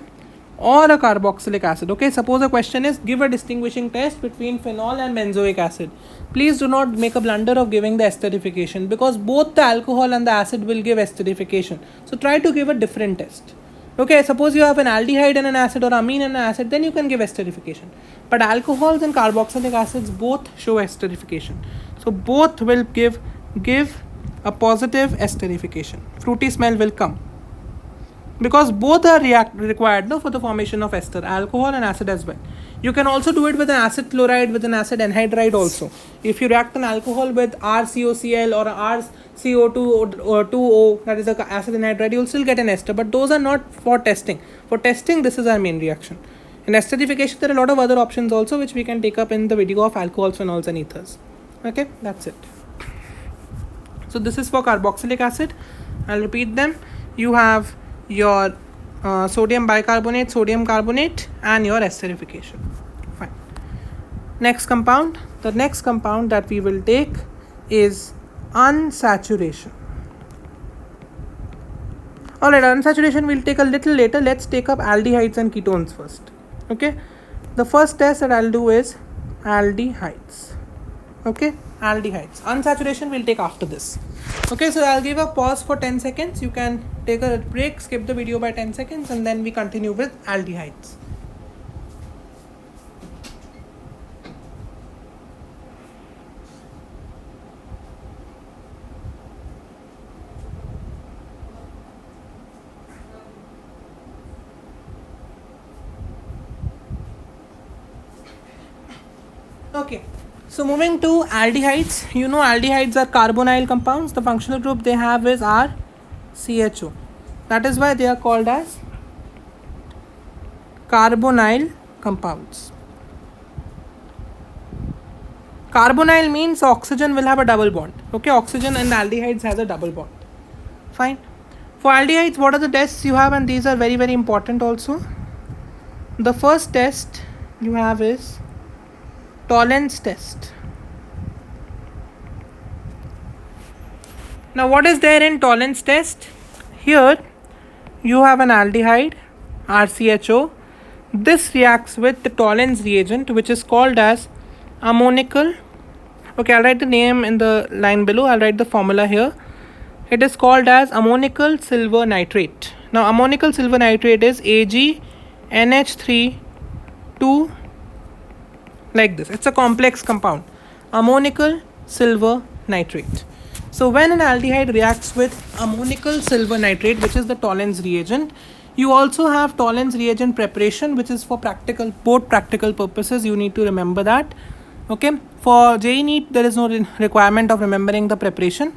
or a carboxylic acid. Okay, suppose the question is give a distinguishing test between phenol and benzoic acid. Please do not make a blunder of giving the esterification, because both the alcohol and the acid will give esterification. So try to give a different test. Okay, suppose you have an aldehyde and an acid, or amine and an acid, then you can give esterification. But alcohols and carboxylic acids both show esterification. So both will give a positive esterification. Fruity smell will come, because both are required for the formation of ester, alcohol and acid as well. You can also do it with an acid chloride, with an acid anhydride also. If you react an alcohol with RCOCl or RCO2 or 2O, that is the acid anhydride, you will still get an ester. But those are not for testing. For testing, this is our main reaction. In esterification, there are a lot of other options also, which we can take up in the video of alcohols, phenols and ethers. Okay, that's it. So this is for carboxylic acid. I'll repeat them. You have your sodium bicarbonate, sodium carbonate, and your esterification. Fine. Next compound. The next compound that we will take is unsaturation. Alright, unsaturation we'll take a little later. Let's take up aldehydes and ketones first. Okay. The first test that I'll do is aldehydes. Okay, aldehydes. Unsaturation we'll take after this. Okay, so I'll give a pause for 10 seconds. You can take a break, skip the video by 10 seconds, and then we continue with aldehydes. Okay. So moving to aldehydes, you know aldehydes are carbonyl compounds. The functional group they have is RCHO. That is why they are called as carbonyl compounds. Carbonyl means oxygen will have a double bond. Okay, oxygen in aldehydes has a double bond. Fine. For aldehydes, what are the tests you have? And these are very, very important also. The first test you have is Tollens test. Now what is there in Tollens test? Here you have an aldehyde RCHO. This reacts with the Tollens reagent, which is called as ammonical. Okay, I'll write the name in the line below. I'll write the formula here. It is called as ammonical silver nitrate. Now ammonical silver nitrate is AgNH3 2, like this. It's a complex compound, ammonical silver nitrate. So when an aldehyde reacts with ammonical silver nitrate, which is the Tollens reagent, you also have Tollens reagent preparation, which is for both practical purposes. You need to remember that. Okay, for JEE NEET there is no requirement of remembering the preparation,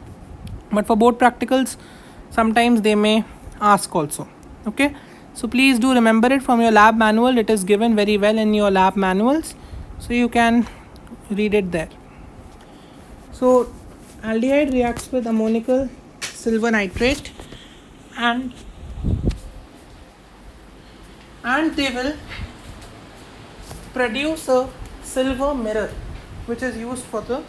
but for both practicals sometimes they may ask also. Okay, so please do remember it from your lab manual. It is given very well in your lab manuals, so you can read it there. So aldehyde reacts with ammonical silver nitrate, and and they will produce a silver mirror which is used for the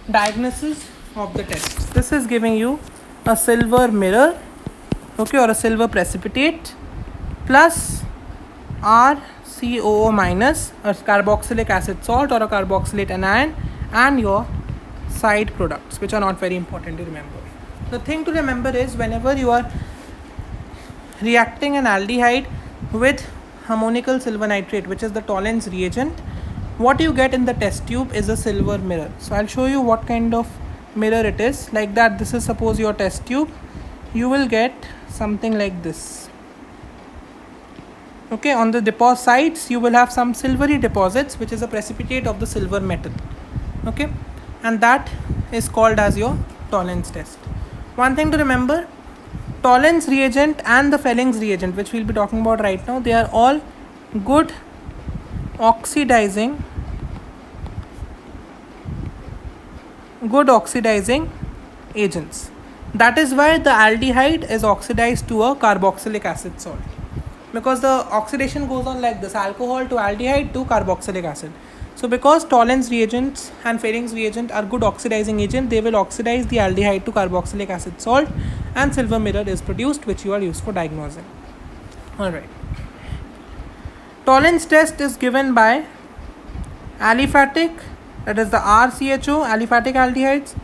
diagnosis of the test. This is giving you a silver mirror, okay, or a silver precipitate plus RCOO minus, a carboxylic acid salt or a carboxylate anion, and your side products, which are not very important to remember. The thing to remember is whenever you are reacting an aldehyde with ammonical silver nitrate, which is the Tollens reagent, what you get in the test tube is a silver mirror. So I'll show you what kind of mirror it is. Like that, this is suppose your test tube. You will get something like this. Okay, on the deposit sides you will have some silvery deposits, which is a precipitate of the silver metal. Okay, and that is called as your Tollens test. One thing to remember, Tollens reagent and the Fehling's reagent, which we'll be talking about right now, they are all good oxidizing agents. That is why the aldehyde is oxidized to a carboxylic acid salt, because the oxidation goes on like this: alcohol to aldehyde to carboxylic acid. So because Tollens reagents and Fehling's reagent are good oxidizing agent, they will oxidize the aldehyde to carboxylic acid salt, and silver mirror is produced, which you are used for diagnosing. Alright. Tollens test is given by aliphatic, that is the RCHO, aliphatic aldehydes,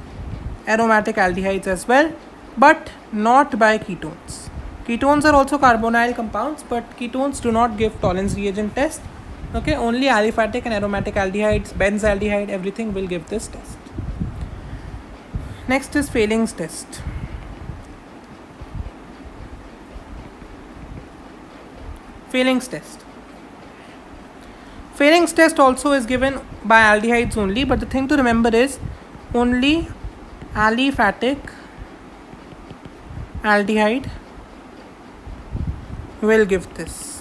aromatic aldehydes as well, but not by ketones. Ketones are also carbonyl compounds, but ketones do not give Tollens reagent test. Okay, only aliphatic and aromatic aldehydes, benzaldehyde, everything will give this test. Next is Fehling's test. Fehling's test also is given by aldehydes only, but the thing to remember is only aliphatic aldehyde will give this.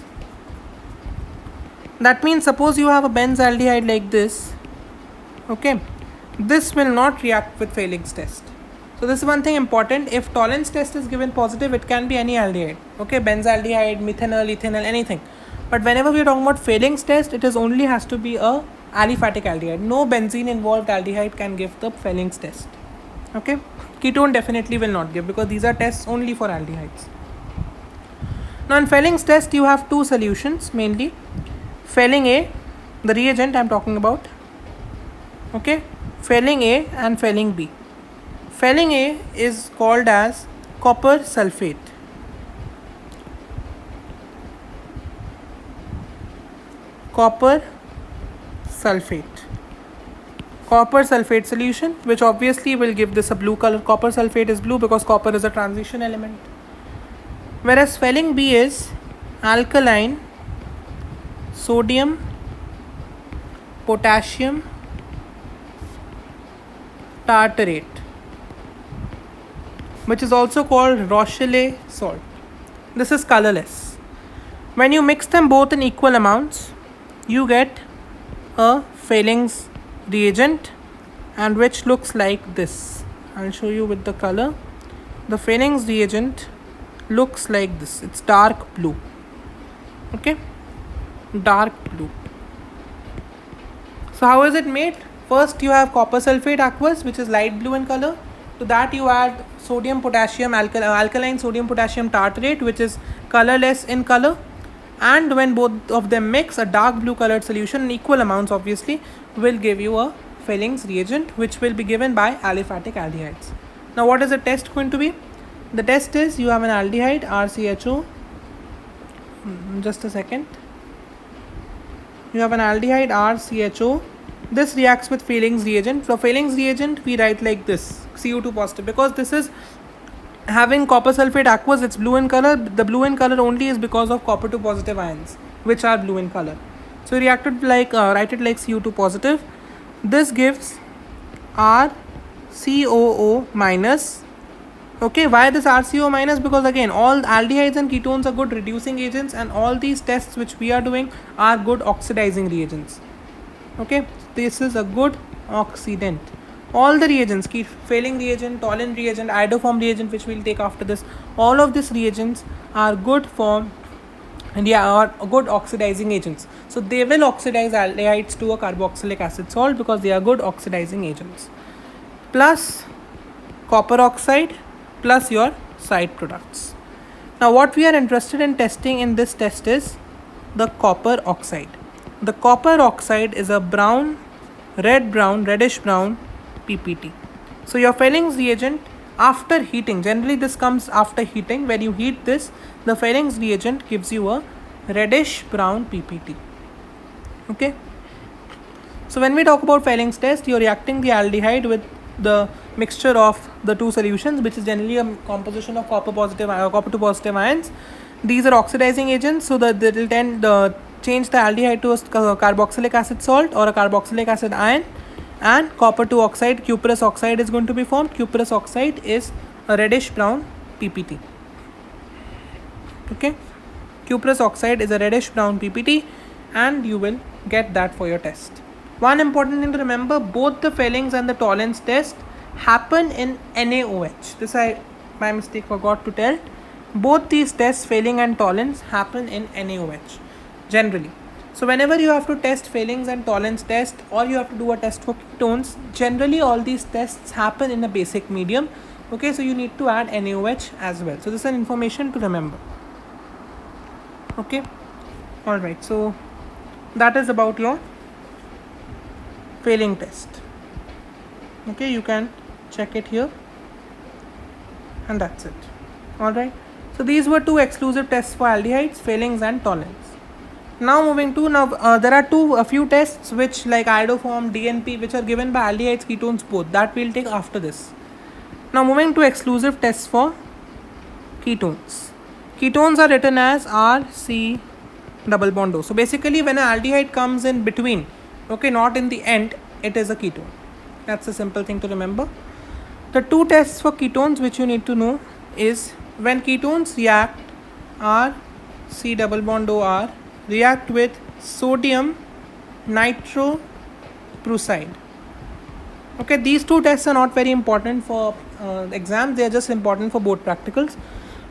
That means suppose you have a benzaldehyde like this, okay, this will not react with Fehling's test. So this is one thing important. If Tollens test is given positive, it can be any aldehyde, okay, benzaldehyde, methanol, ethanol, anything. But whenever we are talking about Fehling's test, it is only has to be a aliphatic aldehyde. No benzene involved aldehyde can give the Fehling's test. Okay, ketone definitely will not give, because these are tests only for aldehydes. Now in Fehling's test, you have two solutions mainly. Fehling A, the reagent I am talking about, okay, Fehling A and Fehling B. Fehling A is called as copper sulfate. Copper sulfate solution, which obviously will give this a blue color. Copper sulfate is blue because copper is a transition element. Whereas Fehling B is alkaline sodium potassium tartarate, which is also called Rochelle salt. This is colorless. When you mix them both in equal amounts, you get a Fehling's reagent, and which looks like this. I'll show you with the color. The Fehling's reagent looks like this. It's dark blue. Okay, dark blue. So how is it made? First you have copper sulfate aqueous, which is light blue in color. To that you add sodium potassium alkaline sodium potassium tartrate, which is colorless in color. And when both of them mix, a dark blue colored solution in equal amounts obviously will give you a Fehling's reagent, which will be given by aliphatic aldehydes. Now what is the test going to be? The test is, you have an aldehyde RCHO. Just a second. You have an aldehyde RCHO. This reacts with Fehling's reagent. For Fehling's reagent, we write like this, Cu2 positive, because this is having copper sulfate aqueous. It's blue in color. The blue in color only is because of copper 2 positive ions, which are blue in color. So reacted like write it like Cu2 positive. This gives RCOO minus. Okay, why this RCO minus? Because again, all aldehydes and ketones are good reducing agents, and all these tests which we are doing are good oxidizing reagents. Okay, this is a good oxidant. All the reagents, Fehling reagent, Tollens reagent, iodoform reagent, which we'll take after this, all of these reagents are good for and are good oxidizing agents. So they will oxidize aldehydes to a carboxylic acid salt because they are good oxidizing agents. Plus copper oxide plus your side products. Now what we are interested in testing in this test is the copper oxide. The copper oxide is a reddish brown PPT. So your Fehling's reagent after heating, generally this comes after heating, when you heat this, the Fehling's reagent gives you a reddish brown PPT. Okay. So when we talk about Fehling's test, you're reacting the aldehyde with the mixture of the two solutions, which is generally a composition of copper to positive ions. These are oxidizing agents, so that they will change the aldehyde to a carboxylic acid salt or a carboxylic acid ion, and copper 2 oxide, cuprous oxide is going to be formed. Cuprous oxide is a reddish brown PPT. Okay, cuprous oxide is a reddish brown PPT, and you will get that for your test. One important thing to remember, both the Fehling's and the Tollens test happen in NaOH. This I by mistake forgot to tell. Both these tests, Fehling and Tollens, happen in NaOH generally. So whenever you have to test Fehling's and Tollens test, or you have to do a test for ketones, generally all these tests happen in a basic medium. Okay, so you need to add NaOH as well. So this is an information to remember. Okay, all right. So that is about your Fehling test. Okay, you can check it here, and that's it. All right. So these were two exclusive tests for aldehydes, Fehling's and Tollens. Now moving to there are a few tests which, like iodoform, DNP, which are given by aldehydes, ketones both. That we'll take after this. Now moving to exclusive tests for ketones. Ketones are written as RC double bond O. So basically when an aldehyde comes in between, okay, not in the end, it is a ketone. That's a simple thing to remember. The two tests for ketones which you need to know is when ketones react, RC double bond OR react with sodium nitroprusside. Okay, these two tests are not very important for exams, they are just important for board practicals.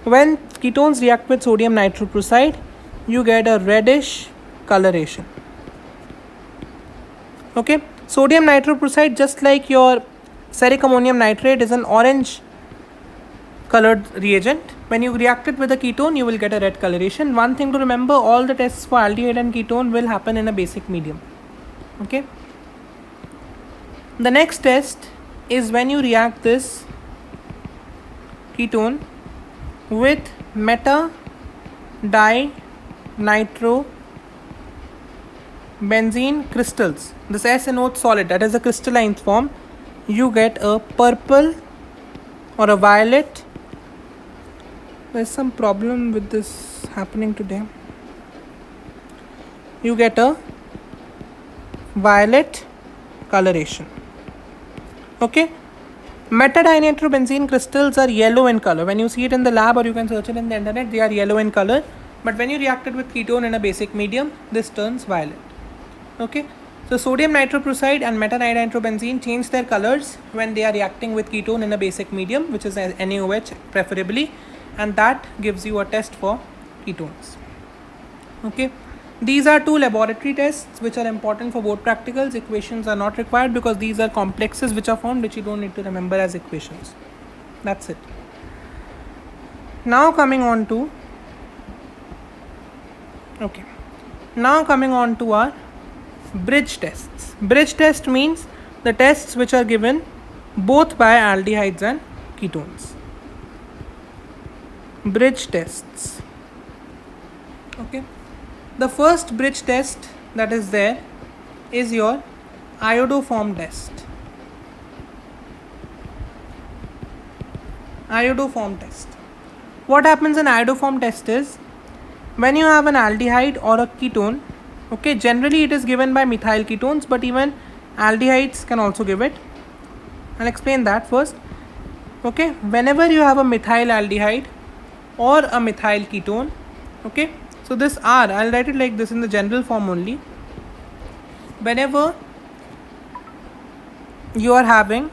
When ketones react with sodium nitroprusside, you get a reddish coloration. Okay, sodium nitroprusside, just like your ferric ammonium nitrate, is an orange colored reagent. When you react it with a ketone, you will get a red coloration. One thing to remember, all the tests for aldehyde and ketone will happen in a basic medium. Okay. The next test is when you react this ketone with meta-dinitro-benzene crystals. This SNO solid, that is a crystalline form. You get a purple or a violet. There's some problem with this happening today. You get a violet coloration. Okay. Meta-dinitrobenzene crystals are yellow in color. When you see it in the lab or you can search it in the internet, they are yellow in color. But when you react it with ketone in a basic medium, this turns violet. Okay. So sodium nitroprusside and meta-dinitrobenzene change their colors when they are reacting with ketone in a basic medium, which is NaOH preferably. And that gives you a test for ketones. Okay, these are two laboratory tests which are important for board practicals. Equations are not required because these are complexes which are formed which you don't need to remember as equations. That's it. Now coming on to our bridge tests. Bridge test means the tests which are given both by aldehydes and ketones. Bridge tests. Okay, the first bridge test that is there is your iodoform test. Iodoform test. What happens in iodoform test is when you have an aldehyde or a ketone, okay, generally it is given by methyl ketones, but even aldehydes can also give it. I'll explain that first. Okay, whenever you have a methyl aldehyde or a methyl ketone, okay, so this R, I'll write it like this in the general form only. Whenever you are having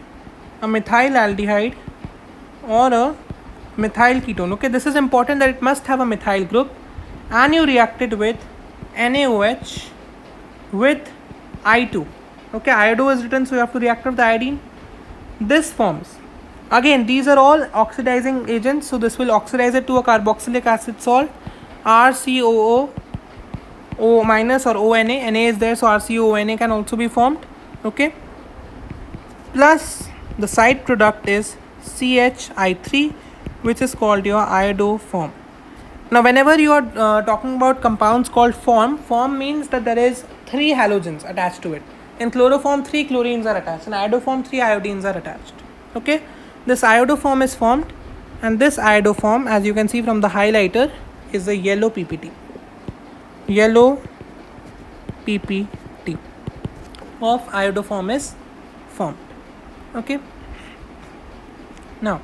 a methyl aldehyde or a methyl ketone, okay, this is important that it must have a methyl group, and you react it with NaOH with I2. Okay, iodo is written, so you have to react with the iodine. This forms, again these are all oxidizing agents, so this will oxidize it to a carboxylic acid salt, RCOO, O minus or ONA. Na is there, so RCOONA can also be formed. Okay, plus the side product is CHI3, which is called your iodoform. Now whenever you are talking about compounds called form means that there is 3 halogens attached to it. In chloroform 3 chlorines are attached, in iodoform 3 iodines are attached. Okay, this iodoform is formed, and this iodoform, as you can see from the highlighter, is a yellow PPT. Yellow PPT of iodoform is formed. Okay, now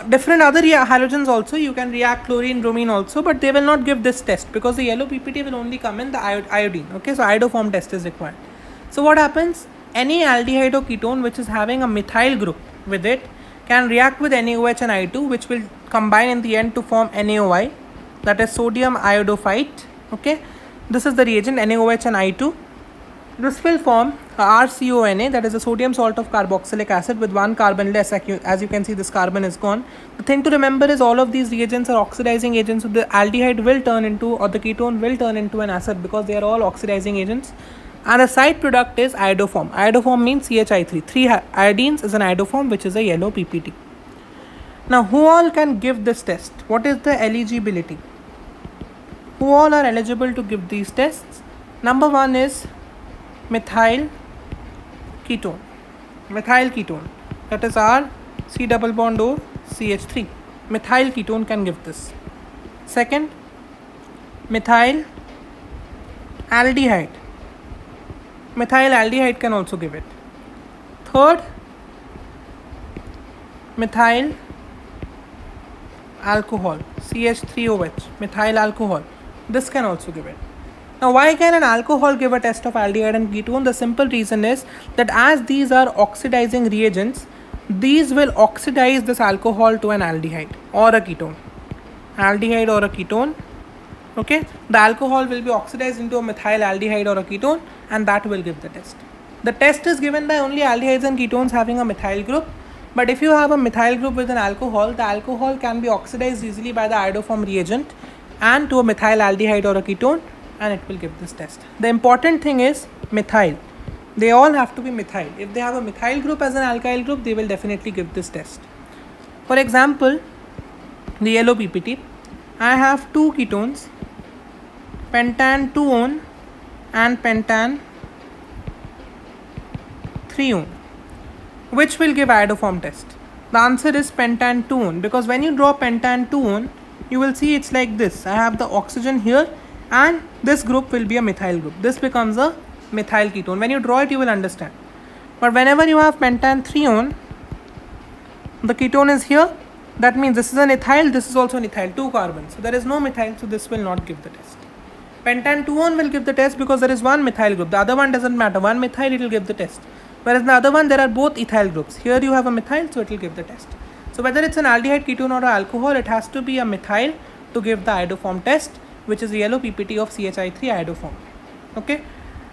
different other halogens also, you can react chlorine, bromine also, but they will not give this test because the yellow PPT will only come in the iodine. Okay, so iodoform test is required. So what happens, any aldehyde or ketone which is having a methyl group with it can react with NaOH and I2, which will combine in the end to form NaOI, that is sodium iodophyte. Okay, this is the reagent NaOH and I2. This will form RCONA, that is a sodium salt of carboxylic acid with 1 carbon less. As you can see, this carbon is gone. The thing to remember is all of these reagents are oxidizing agents, so the aldehyde will turn into, or the ketone will turn into an acid because they are all oxidizing agents. And the side product is iodoform. Iodoform means CHI3. 3 iodines is an iodoform, which is a yellow PPT. Now, who all can give this test? What is the eligibility? Who all are eligible to give these tests? Number 1 is methyl ketone. Methyl ketone, that is R C double bond O CH3. Methyl ketone can give this. Second, methyl aldehyde. Methyl aldehyde can also give it. Third, methyl alcohol, CH3OH, methyl alcohol. This can also give it. Now, why can an alcohol give a test of aldehyde and ketone? The simple reason is that as these are oxidizing reagents, these will oxidize this alcohol to an aldehyde or a ketone. Aldehyde or a ketone. Okay, the alcohol will be oxidized into a methyl aldehyde or a ketone, and that will give the test. The test is given by only aldehydes and ketones having a methyl group, but if you have a methyl group with an alcohol, the alcohol can be oxidized easily by the iodoform reagent and to a methyl aldehyde or a ketone, and it will give this test. The important thing is methyl. They all have to be methyl. If they have a methyl group as an alkyl group, they will definitely give this test. For example, the yellow PPT, I have 2 ketones, pentan 2-one and pentan 3-one. Which will give iodoform test? The answer is pentan 2-one, because when you draw pentan 2-one, you will see it's like this. I have the oxygen here, and this group will be a methyl group. This becomes a methyl ketone. When you draw it, you will understand. But whenever you have pentan 3-one, the ketone is here. That means this is an ethyl, this is also an ethyl, 2 carbons. So there is no methyl, so this will not give the test. Pentan 2-one will give the test because there is 1 methyl group. The other one doesn't matter. 1 methyl, it will give the test. Whereas in the other one, there are both ethyl groups. Here you have a methyl, so it will give the test. So whether it's an aldehyde, ketone or an alcohol, it has to be a methyl to give the iodoform test, which is the yellow PPT of CHI3 iodoform. Okay.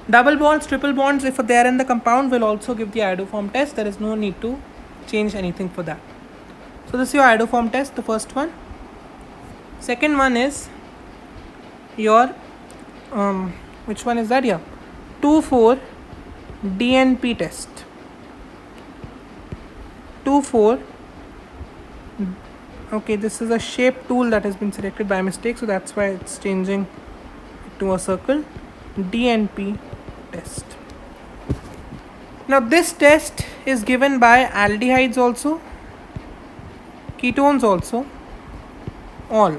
Double bonds, triple bonds, if they are in the compound, will also give the iodoform test. There is no need to change anything for that. So this is your iodoform test, the first one. Second one is your, which one is that? Yeah, 2,4 DNP test. 2,4. Okay, this is a shape tool that has been selected by mistake, so that's why it's changing to a circle. DNP test. Now this test is given by aldehydes also, ketones also. All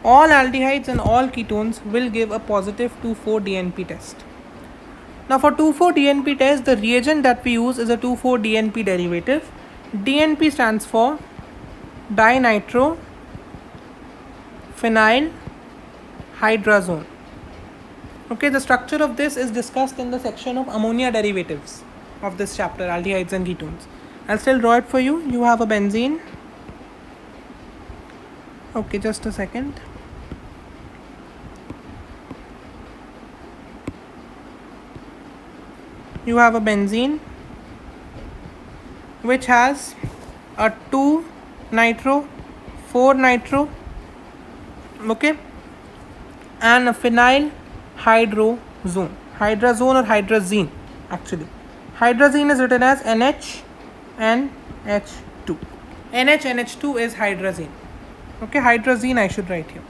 aldehydes and all ketones will give a positive 2,4 DNP test. Now for 2,4 DNP test, the reagent that we use is a 2,4 DNP derivative. DNP stands for dinitro phenyl hydrazone. Okay, the structure of this is discussed in the section of ammonia derivatives of this chapter, aldehydes and ketones. I'll still draw it for you. You have a benzene. Okay, just a second. you have a benzene which has a 2 nitro, 4 nitro, okay, and a phenyl hydrazone. Hydrazone or hydrazine actually. Hydrazine is written as NH2. NH2 is hydrazine. Okay, hydrazine I should write here.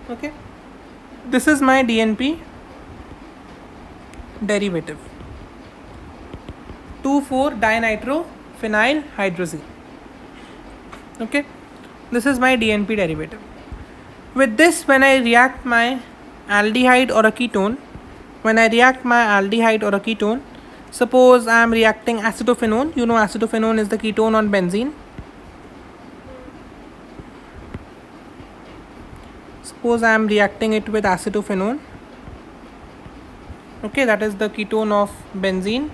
Okay, this is my DNP derivative. 2,4-dinitrophenyl hydrazine. Okay, this is my DNP derivative. With this, when I react my aldehyde or a ketone, suppose I am reacting acetophenone. You know acetophenone is the ketone on benzene. Suppose I am reacting it with acetophenone. Okay, that is the ketone of benzene.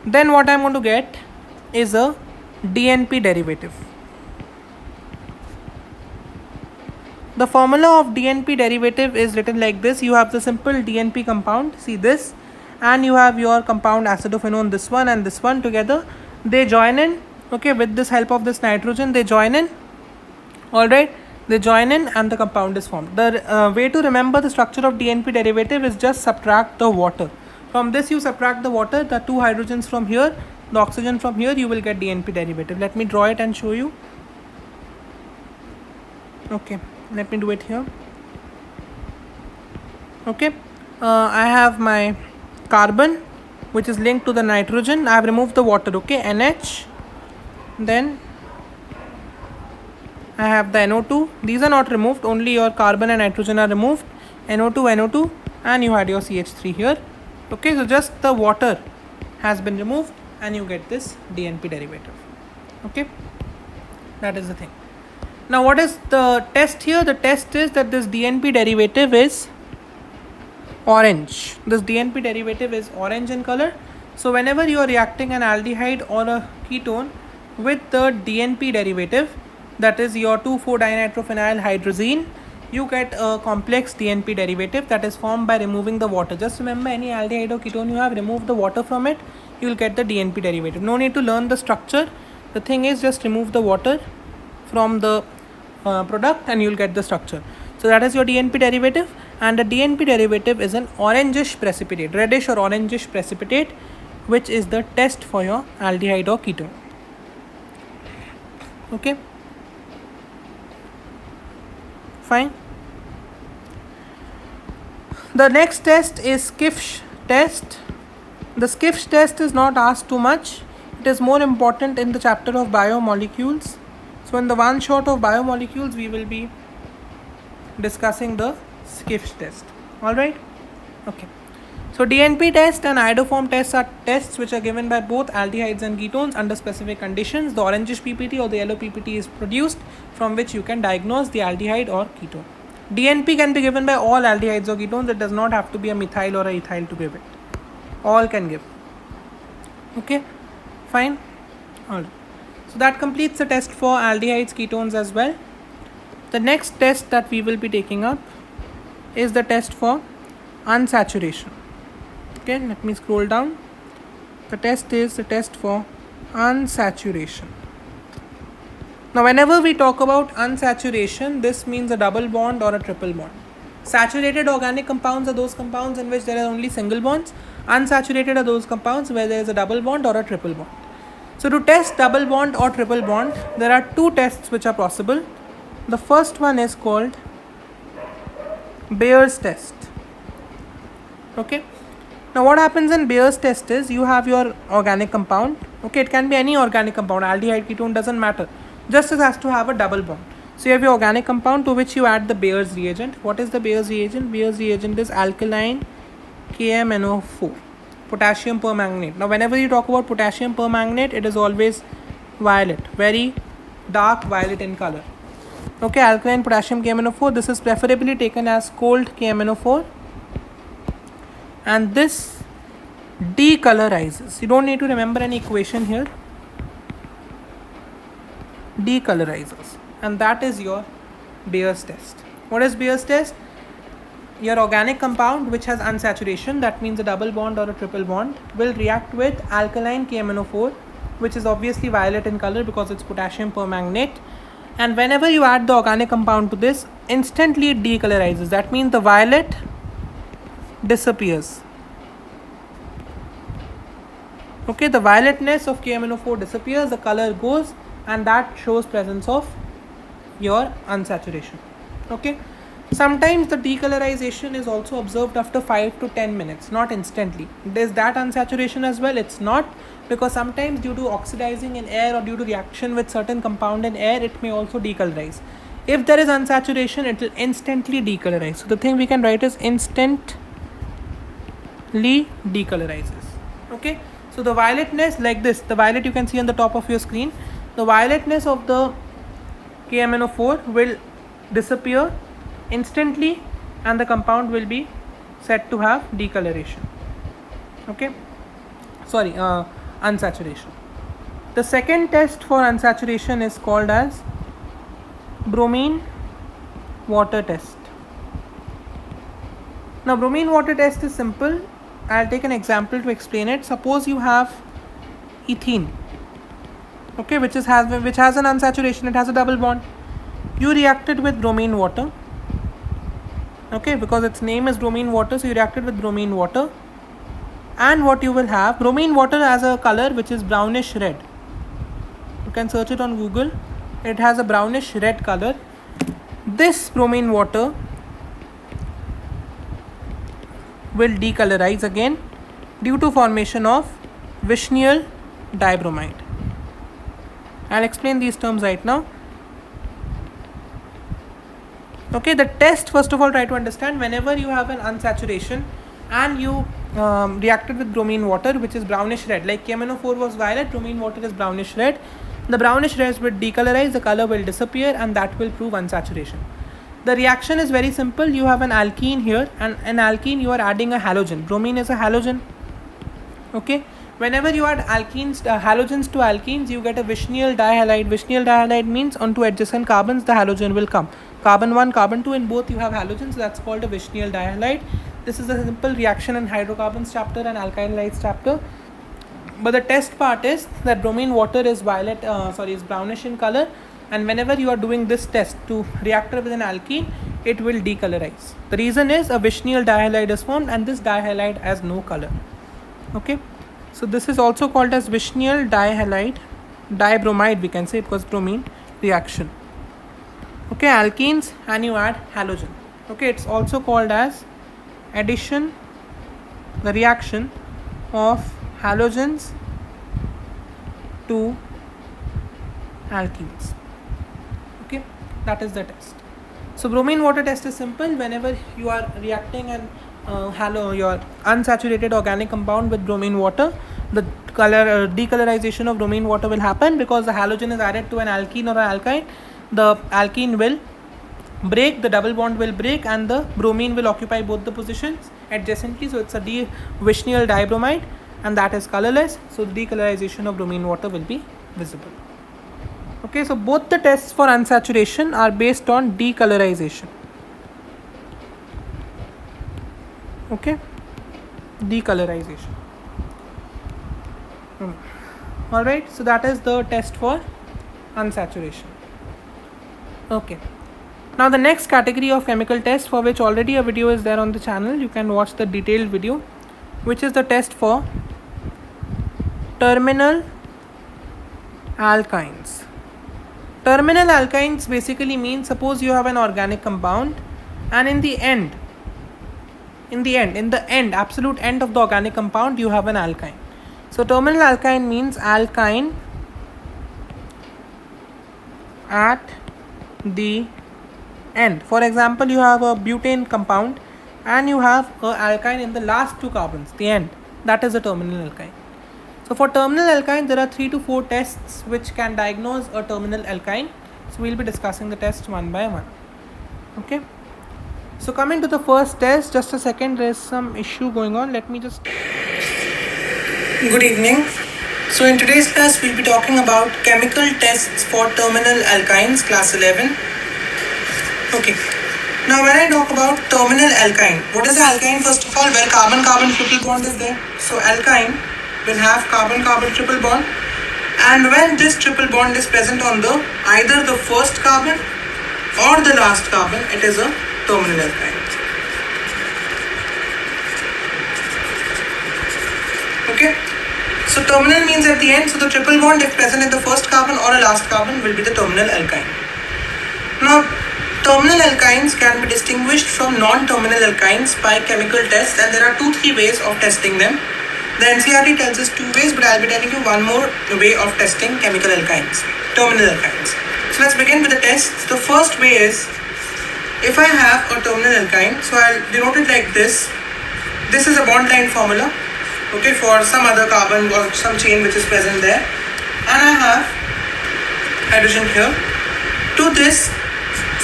Then what I am going to get is a DNP derivative. The formula of DNP derivative is written like this. You have the simple DNP compound, see this, and you have your compound acetophenone, this one and this one together. They join in, okay, with this help of this nitrogen, they join in, alright, they join in and the compound is formed. The way to remember the structure of DNP derivative is just subtract the water. From this you subtract the water, the 2 hydrogens from here, the oxygen from here, you will get DNP derivative. Let me draw it and show you. Okay, let me do it here. Okay, I have my carbon which is linked to the nitrogen. I have removed the water, okay, NH, then I have the NO2. These are not removed, only your carbon and nitrogen are removed. NO2, and you had your CH3 here. Okay, so just the water has been removed and you get this DNP derivative. Okay, that is the thing. Now what is the test here? The test is that this DNP derivative is orange. This DNP derivative is orange in color. So whenever you are reacting an aldehyde or a ketone with the DNP derivative, that is your 2,4-dinitrophenyl hydrazine, you get a complex DNP derivative that is formed by removing the water. Just remember, any aldehyde or ketone you have, remove the water from it, you will get the DNP derivative. No need to learn the structure. The thing is, just remove the water from the product and you will get the structure. So that is your DNP derivative, and the DNP derivative is an orangish precipitate, reddish or orangish precipitate, which is the test for your aldehyde or ketone. Okay, fine. The next test is Schiff's test. The Schiff's test is not asked too much. It is more important in the chapter of biomolecules. So in the one shot of biomolecules, we will be discussing the Schiff's test. Alright? Okay. So DNP test and iodoform tests are tests which are given by both aldehydes and ketones under specific conditions. The orangish PPT or the yellow PPT is produced, from which you can diagnose the aldehyde or ketone. DNP can be given by all aldehydes or ketones. It does not have to be a methyl or a ethyl to give it. All can give. Okay, fine. Alright. So that completes the test for aldehydes, ketones as well. The next test that we will be taking up is the test for unsaturation. Okay, let me scroll down. The test is the test for unsaturation. Now whenever we talk about unsaturation, this means a double bond or a triple bond. Saturated organic compounds are those compounds in which there are only single bonds. Unsaturated are those compounds where there is a double bond or a triple bond. So to test double bond or triple bond, there are two tests which are possible. The first one is called Bayer's test. Okay. Now what happens in Bayer's test is, you have your organic compound. Okay, it can be any organic compound, aldehyde, ketone, doesn't matter. Just it has to have a double bond. So you have your organic compound to which you add the Bayer's reagent. What is the Bayer's reagent? Bayer's reagent is alkaline KMNO4, potassium permanganate. Now whenever you talk about potassium permanganate, it is always violet, very dark violet in color. Okay, alkaline potassium KMNO4, this is preferably taken as cold KMNO4, and this decolorizes. You don't need to remember any equation here. Decolorizes, and that is your Bayer's test. What is Bayer's test? your organic compound which has unsaturation, that means a double bond or a triple bond, will react with alkaline KMnO4, which is obviously violet in color because it's potassium permanganate. And whenever you add the organic compound to this, instantly it decolorizes. That means the violet disappears. Okay, the violetness of KMnO4 disappears, the color goes, and that shows presence of your unsaturation. Okay, sometimes the decolorization is also observed after 5 to 10 minutes, not instantly. Is that unsaturation as well? It's not, because sometimes due to oxidizing in air or due to reaction with certain compound in air, it may also decolorize. If there is unsaturation, it will instantly decolorize. So the thing we can write is instantly decolorizes. Okay, so the violetness, like this, the violet you can see on the top of your screen, the violetness of the KMnO4 will disappear instantly and the compound will be said to have decoloration. Okay, sorry, unsaturation. The second test for unsaturation is called as bromine water test. Now bromine water test is simple. I'll take an example to explain it. Suppose you have ethene, okay, which has an unsaturation, it has a double bond. You reacted with bromine water, okay, because its name is bromine water, so you reacted with bromine water, and what you will have, bromine water has a color which is brownish red. You can search it on Google. It has a brownish red color. This bromine water will decolorize again due to formation of Vishnial dibromide. I'll explain these terms right now. Okay, the test, first of all, try to understand, whenever you have an unsaturation and you reacted with bromine water which is brownish red, like KMnO4 was violet, bromine water is brownish red, the brownish reds will decolorize, the color will disappear, and that will prove unsaturation. The reaction is very simple. You have an alkene here, and an alkene you are adding a halogen. Bromine is a halogen. Okay, whenever you add alkenes, halogens to alkenes, you get a Vishnial dihalide. Vishnial dihalide means on two adjacent carbons the halogen will come. Carbon 1, carbon 2, in both you have halogens, so that's called a Vishnial dihalide. This is a simple reaction in hydrocarbons chapter and alkyl lights chapter. But the test part is that bromine water is is brownish in color, and whenever you are doing this test to reactor with an alkene, it will decolorize. The reason is a Vishnial dihalide is formed, and this dihalide has no color. Okay, so this is also called as Vishnial dihalide, dibromide we can say, because bromine reaction. Okay, alkenes and you add halogen. Okay, it's also called as addition, the reaction of halogens to alkenes. Okay, that is the test. So bromine water test is simple. Whenever you are reacting and your unsaturated organic compound with bromine water, the decolorization of bromine water will happen because the halogen is added to an alkene or an alkyne. The alkene will break, the double bond will break, and the bromine will occupy both the positions adjacently. So it's a Vishnial dibromide, and that is colorless. So the decolorization of bromine water will be visible. Okay, so both the tests for unsaturation are based on decolorization. Okay, decolorization. All right, so that is the test for unsaturation. Okay, now the next category of chemical test, for which already a video is there on the channel, you can watch the detailed video, which is the test for terminal alkynes. Terminal alkynes basically means, suppose you have an organic compound, and in the absolute end of the organic compound, you have an alkyne. So terminal alkyne means alkyne at the end. For example, you have a butane compound and you have an alkyne in the last two carbons, the end. That is a terminal alkyne. So for terminal alkyne, there are 3 to 4 tests which can diagnose a terminal alkyne. So we'll be discussing the tests one by one. Okay. So coming to the first test, just a second, there is some issue going on. Let me just... Good evening. So in today's class, we'll be talking about chemical tests for terminal alkynes, class 11. Okay. Now when I talk about terminal alkyne, what is the alkyne first of all? Where carbon-carbon triple bond is there. So alkyne will have carbon-carbon triple bond, and when this triple bond is present on the either the first carbon or the last carbon, it is a terminal alkyne. Okay, so terminal means at the end, so the triple bond if present in the first carbon or a last carbon will be the terminal alkyne. Now terminal alkynes can be distinguished from non-terminal alkynes by chemical tests, and there are 2-3 ways of testing them. The NCERT tells us 2 ways, but I'll be telling you one more way of testing chemical alkynes, terminal alkynes. So let's begin with the tests. The first way is, if I have a terminal alkyne, so I'll denote it like this. This is a bond line formula, okay, for some other carbon or some chain which is present there, and I have hydrogen here. To this,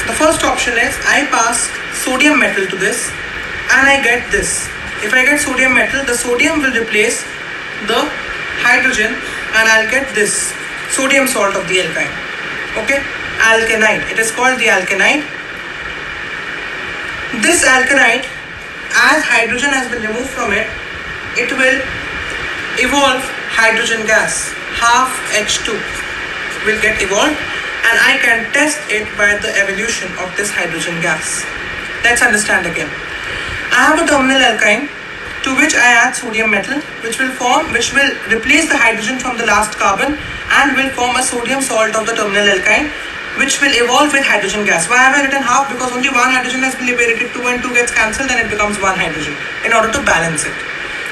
the first option is I pass sodium metal to this and I get this. If I get sodium metal, the sodium will replace the hydrogen and I'll get this sodium salt of the alkyne. Okay, alkanite. It is called the alkanite. This alkanite, as hydrogen has been removed from it, it will evolve hydrogen gas. Half H2 will get evolved, and I can test it by the evolution of this hydrogen gas. Let's understand again. I have a terminal alkyne to which I add sodium metal, which will replace the hydrogen from the last carbon and will form a sodium salt of the terminal alkyne, which will evolve with hydrogen gas. Why have I written half? Because only one hydrogen has been liberated, 2 and 2 gets cancelled and it becomes one hydrogen in order to balance it.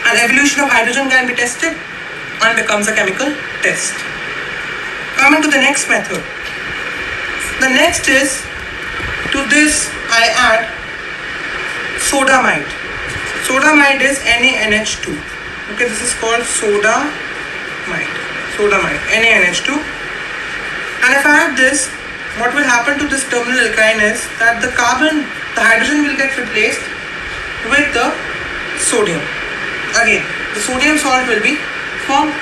And evolution of hydrogen can be tested and becomes a chemical test. Coming to the next method. The next is, to this I add sodamide. Sodamide is NaNH2. Okay, this is called sodamide. NaNH2. And if I add this, what will happen to this terminal alkyne is that the hydrogen will get replaced with the sodium. Again, the sodium salt will be formed.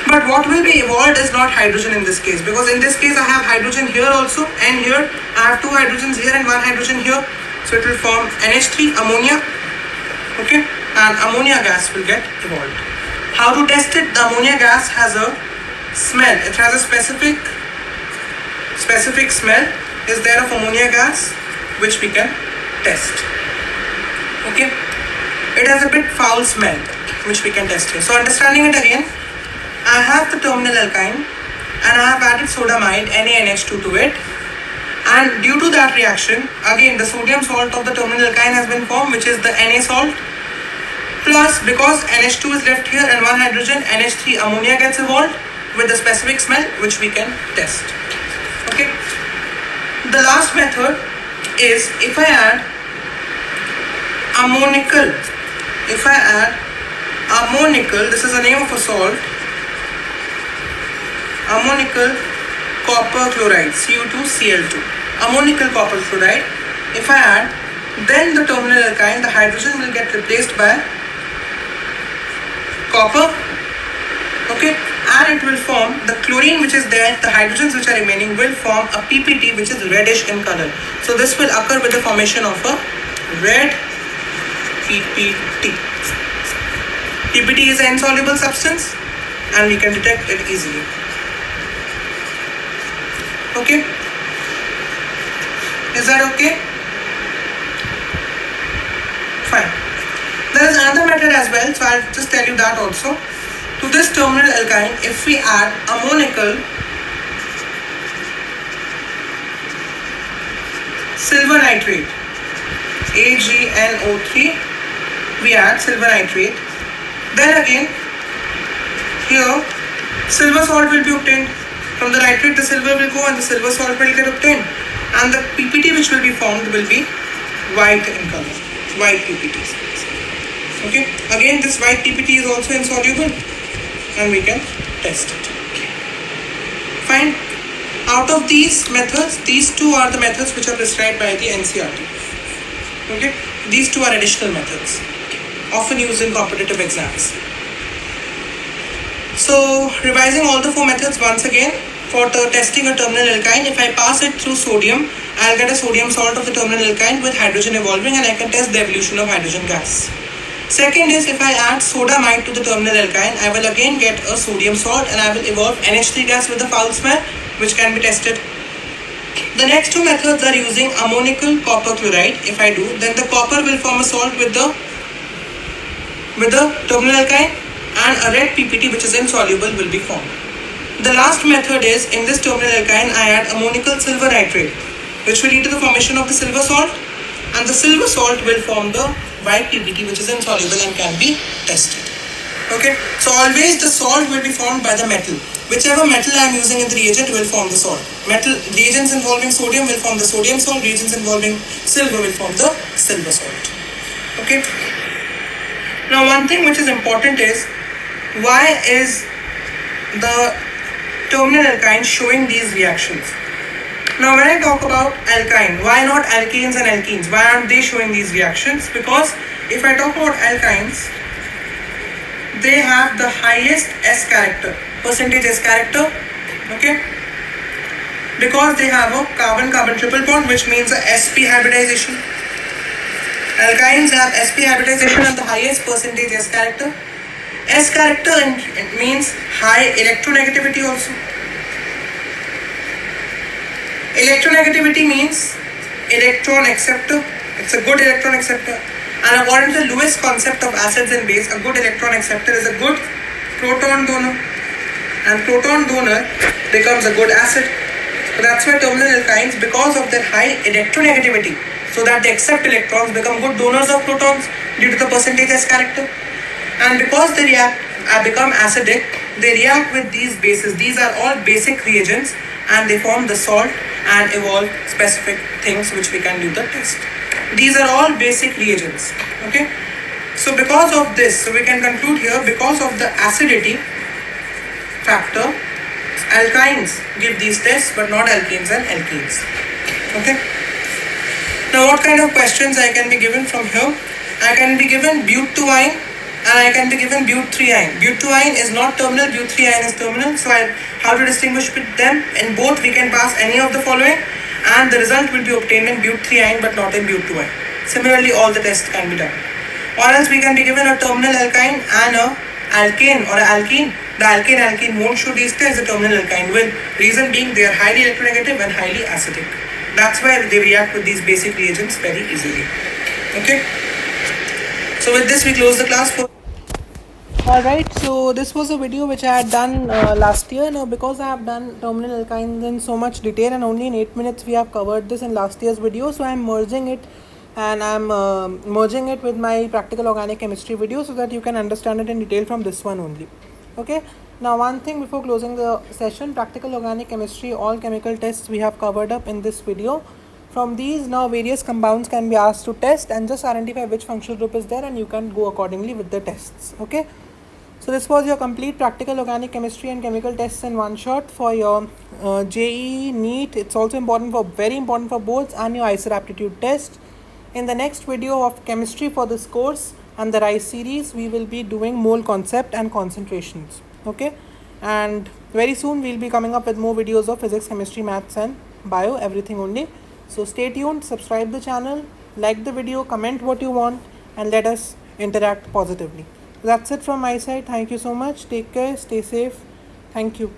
But what will be evolved is not hydrogen in this case, because in this case I have hydrogen here also, and here I have 2 hydrogens here and 1 hydrogen here. So it will form NH3, ammonia. Okay, and ammonia gas will get evolved. How to test it? The ammonia gas has a smell. It has a specific smell is there of ammonia gas, which we can test. Okay, it has a bit foul smell, which we can test here. So understanding it again, I have the terminal alkyne and I have added sodamide NaNH2 to it, and due to that reaction, again the sodium salt of the terminal alkyne has been formed, which is the Na salt, plus because NH2 is left here and 1 hydrogen, NH3 ammonia gets evolved with the specific smell, which we can test. Okay, the last method is if I add ammonical. This is the name of a salt, ammonical copper chloride, Cu2Cl2, ammonical copper chloride. If I add, then the terminal alkyne, the hydrogen will get replaced by copper. Okay, and it will form the chlorine which is there, the hydrogens which are remaining will form a PPT which is reddish in color. So this will occur with the formation of a red PPT. PPT is an insoluble substance and we can detect it easily. Okay, is that okay? Fine. There is another method as well, so I'll just tell you that also. To this terminal alkyne, if we add ammonical silver nitrate, AgNO3, we add silver nitrate, then again here silver salt will be obtained. From the nitrate the silver will go and the silver salt will get obtained, and the PPT which will be formed will be white in color, white PPT. Okay, again this white PPT is also insoluble and we can test it. Fine. Out of these methods, these 2 are the methods which are prescribed by the NCERT. Okay, these 2 are additional methods often used in competitive exams. So revising all the 4 methods once again. for testing a terminal alkyne. If I pass it through sodium, I'll get a sodium salt of the terminal alkyne with hydrogen evolving, and I can test the evolution of hydrogen gas. Second is, if I add sodamide to the terminal alkyne, I will again get a sodium salt, and I will evolve NH3 gas with a foul smell, which can be tested. The next two methods are using ammonical copper chloride. If I do, then the copper will form a salt with the terminal alkyne, and a red PPT which is insoluble will be formed. The last method is, in this terminal alkyne I add ammonical silver nitrate, which will lead to the formation of the silver salt, and the silver salt will form the white PPT which is insoluble and can be tested. Okay, so always the salt will be formed by the metal. Whichever metal I am using in the reagent will form the salt. Metal reagents involving sodium will form the sodium salt, reagents involving silver will form the silver salt. Okay. Now one thing which is important is, why is the terminal alkyne showing these reactions? Now when I talk about alkyne, why not alkanes and alkenes? Why aren't they showing these reactions? Because if I talk about alkynes, they have the highest S character, percentage S character, okay? Because they have a carbon-carbon triple bond, which means a sp hybridization. Alkynes have sp hybridization and the highest percentage S character. S character it means high electronegativity also. Electronegativity means electron acceptor. It's a good electron acceptor. And according to the Lewis concept of acids and base, a good electron acceptor is a good proton donor. And proton donor becomes a good acid. So that's why terminal alkynes, because of their high electronegativity, so that they accept electrons, become good donors of protons due to the percentage S character. And because they become acidic, they react with these bases. These are all basic reagents, and they form the salt and evolve specific things which we can do the test. These are all basic reagents. Okay. So because of this, so we can conclude here, because of the acidity factor, alkynes give these tests, but not alkenes and alkenes. Okay. Now what kind of questions I can be given from here? I can be given but2-ine, and I can be given but3-ine. But2-ine is not terminal, but3-ine is terminal. So how to distinguish with them? In both we can pass any of the following, and the result will be obtained in but3-ine but not in but2-ine. Similarly, all the tests can be done. Or else we can be given a terminal alkyne and a alkane or an alkene. The alkane won't show these tests, the terminal alkyne will. Reason being, they are highly electronegative and highly acidic. That's why they react with these basic reagents very easily. Okay. So with this we close the class for. Alright, so this was a video which I had done last year. Now because I have done terminal alkynes in so much detail and only in 8 minutes we have covered this in last year's video, so I am merging it, and I am merging it with my practical organic chemistry video so that you can understand it in detail from this one only. Okay, now one thing before closing the session, practical organic chemistry, all chemical tests we have covered up in this video. From these, now various compounds can be asked to test, and just identify which functional group is there and you can go accordingly with the tests. Okay. So this was your complete practical organic chemistry and chemical tests in one shot for your JEE, NEET. It's also very important for boards, and your ICER aptitude test. In the next video of chemistry for this course and the RISE series, we will be doing mole concept and concentrations. Okay, and very soon we'll be coming up with more videos of physics, chemistry, maths and bio, everything only. So stay tuned, subscribe the channel, like the video, comment what you want, and let us interact positively. That's it from my side. Thank you so much. Take care. Stay safe. Thank you.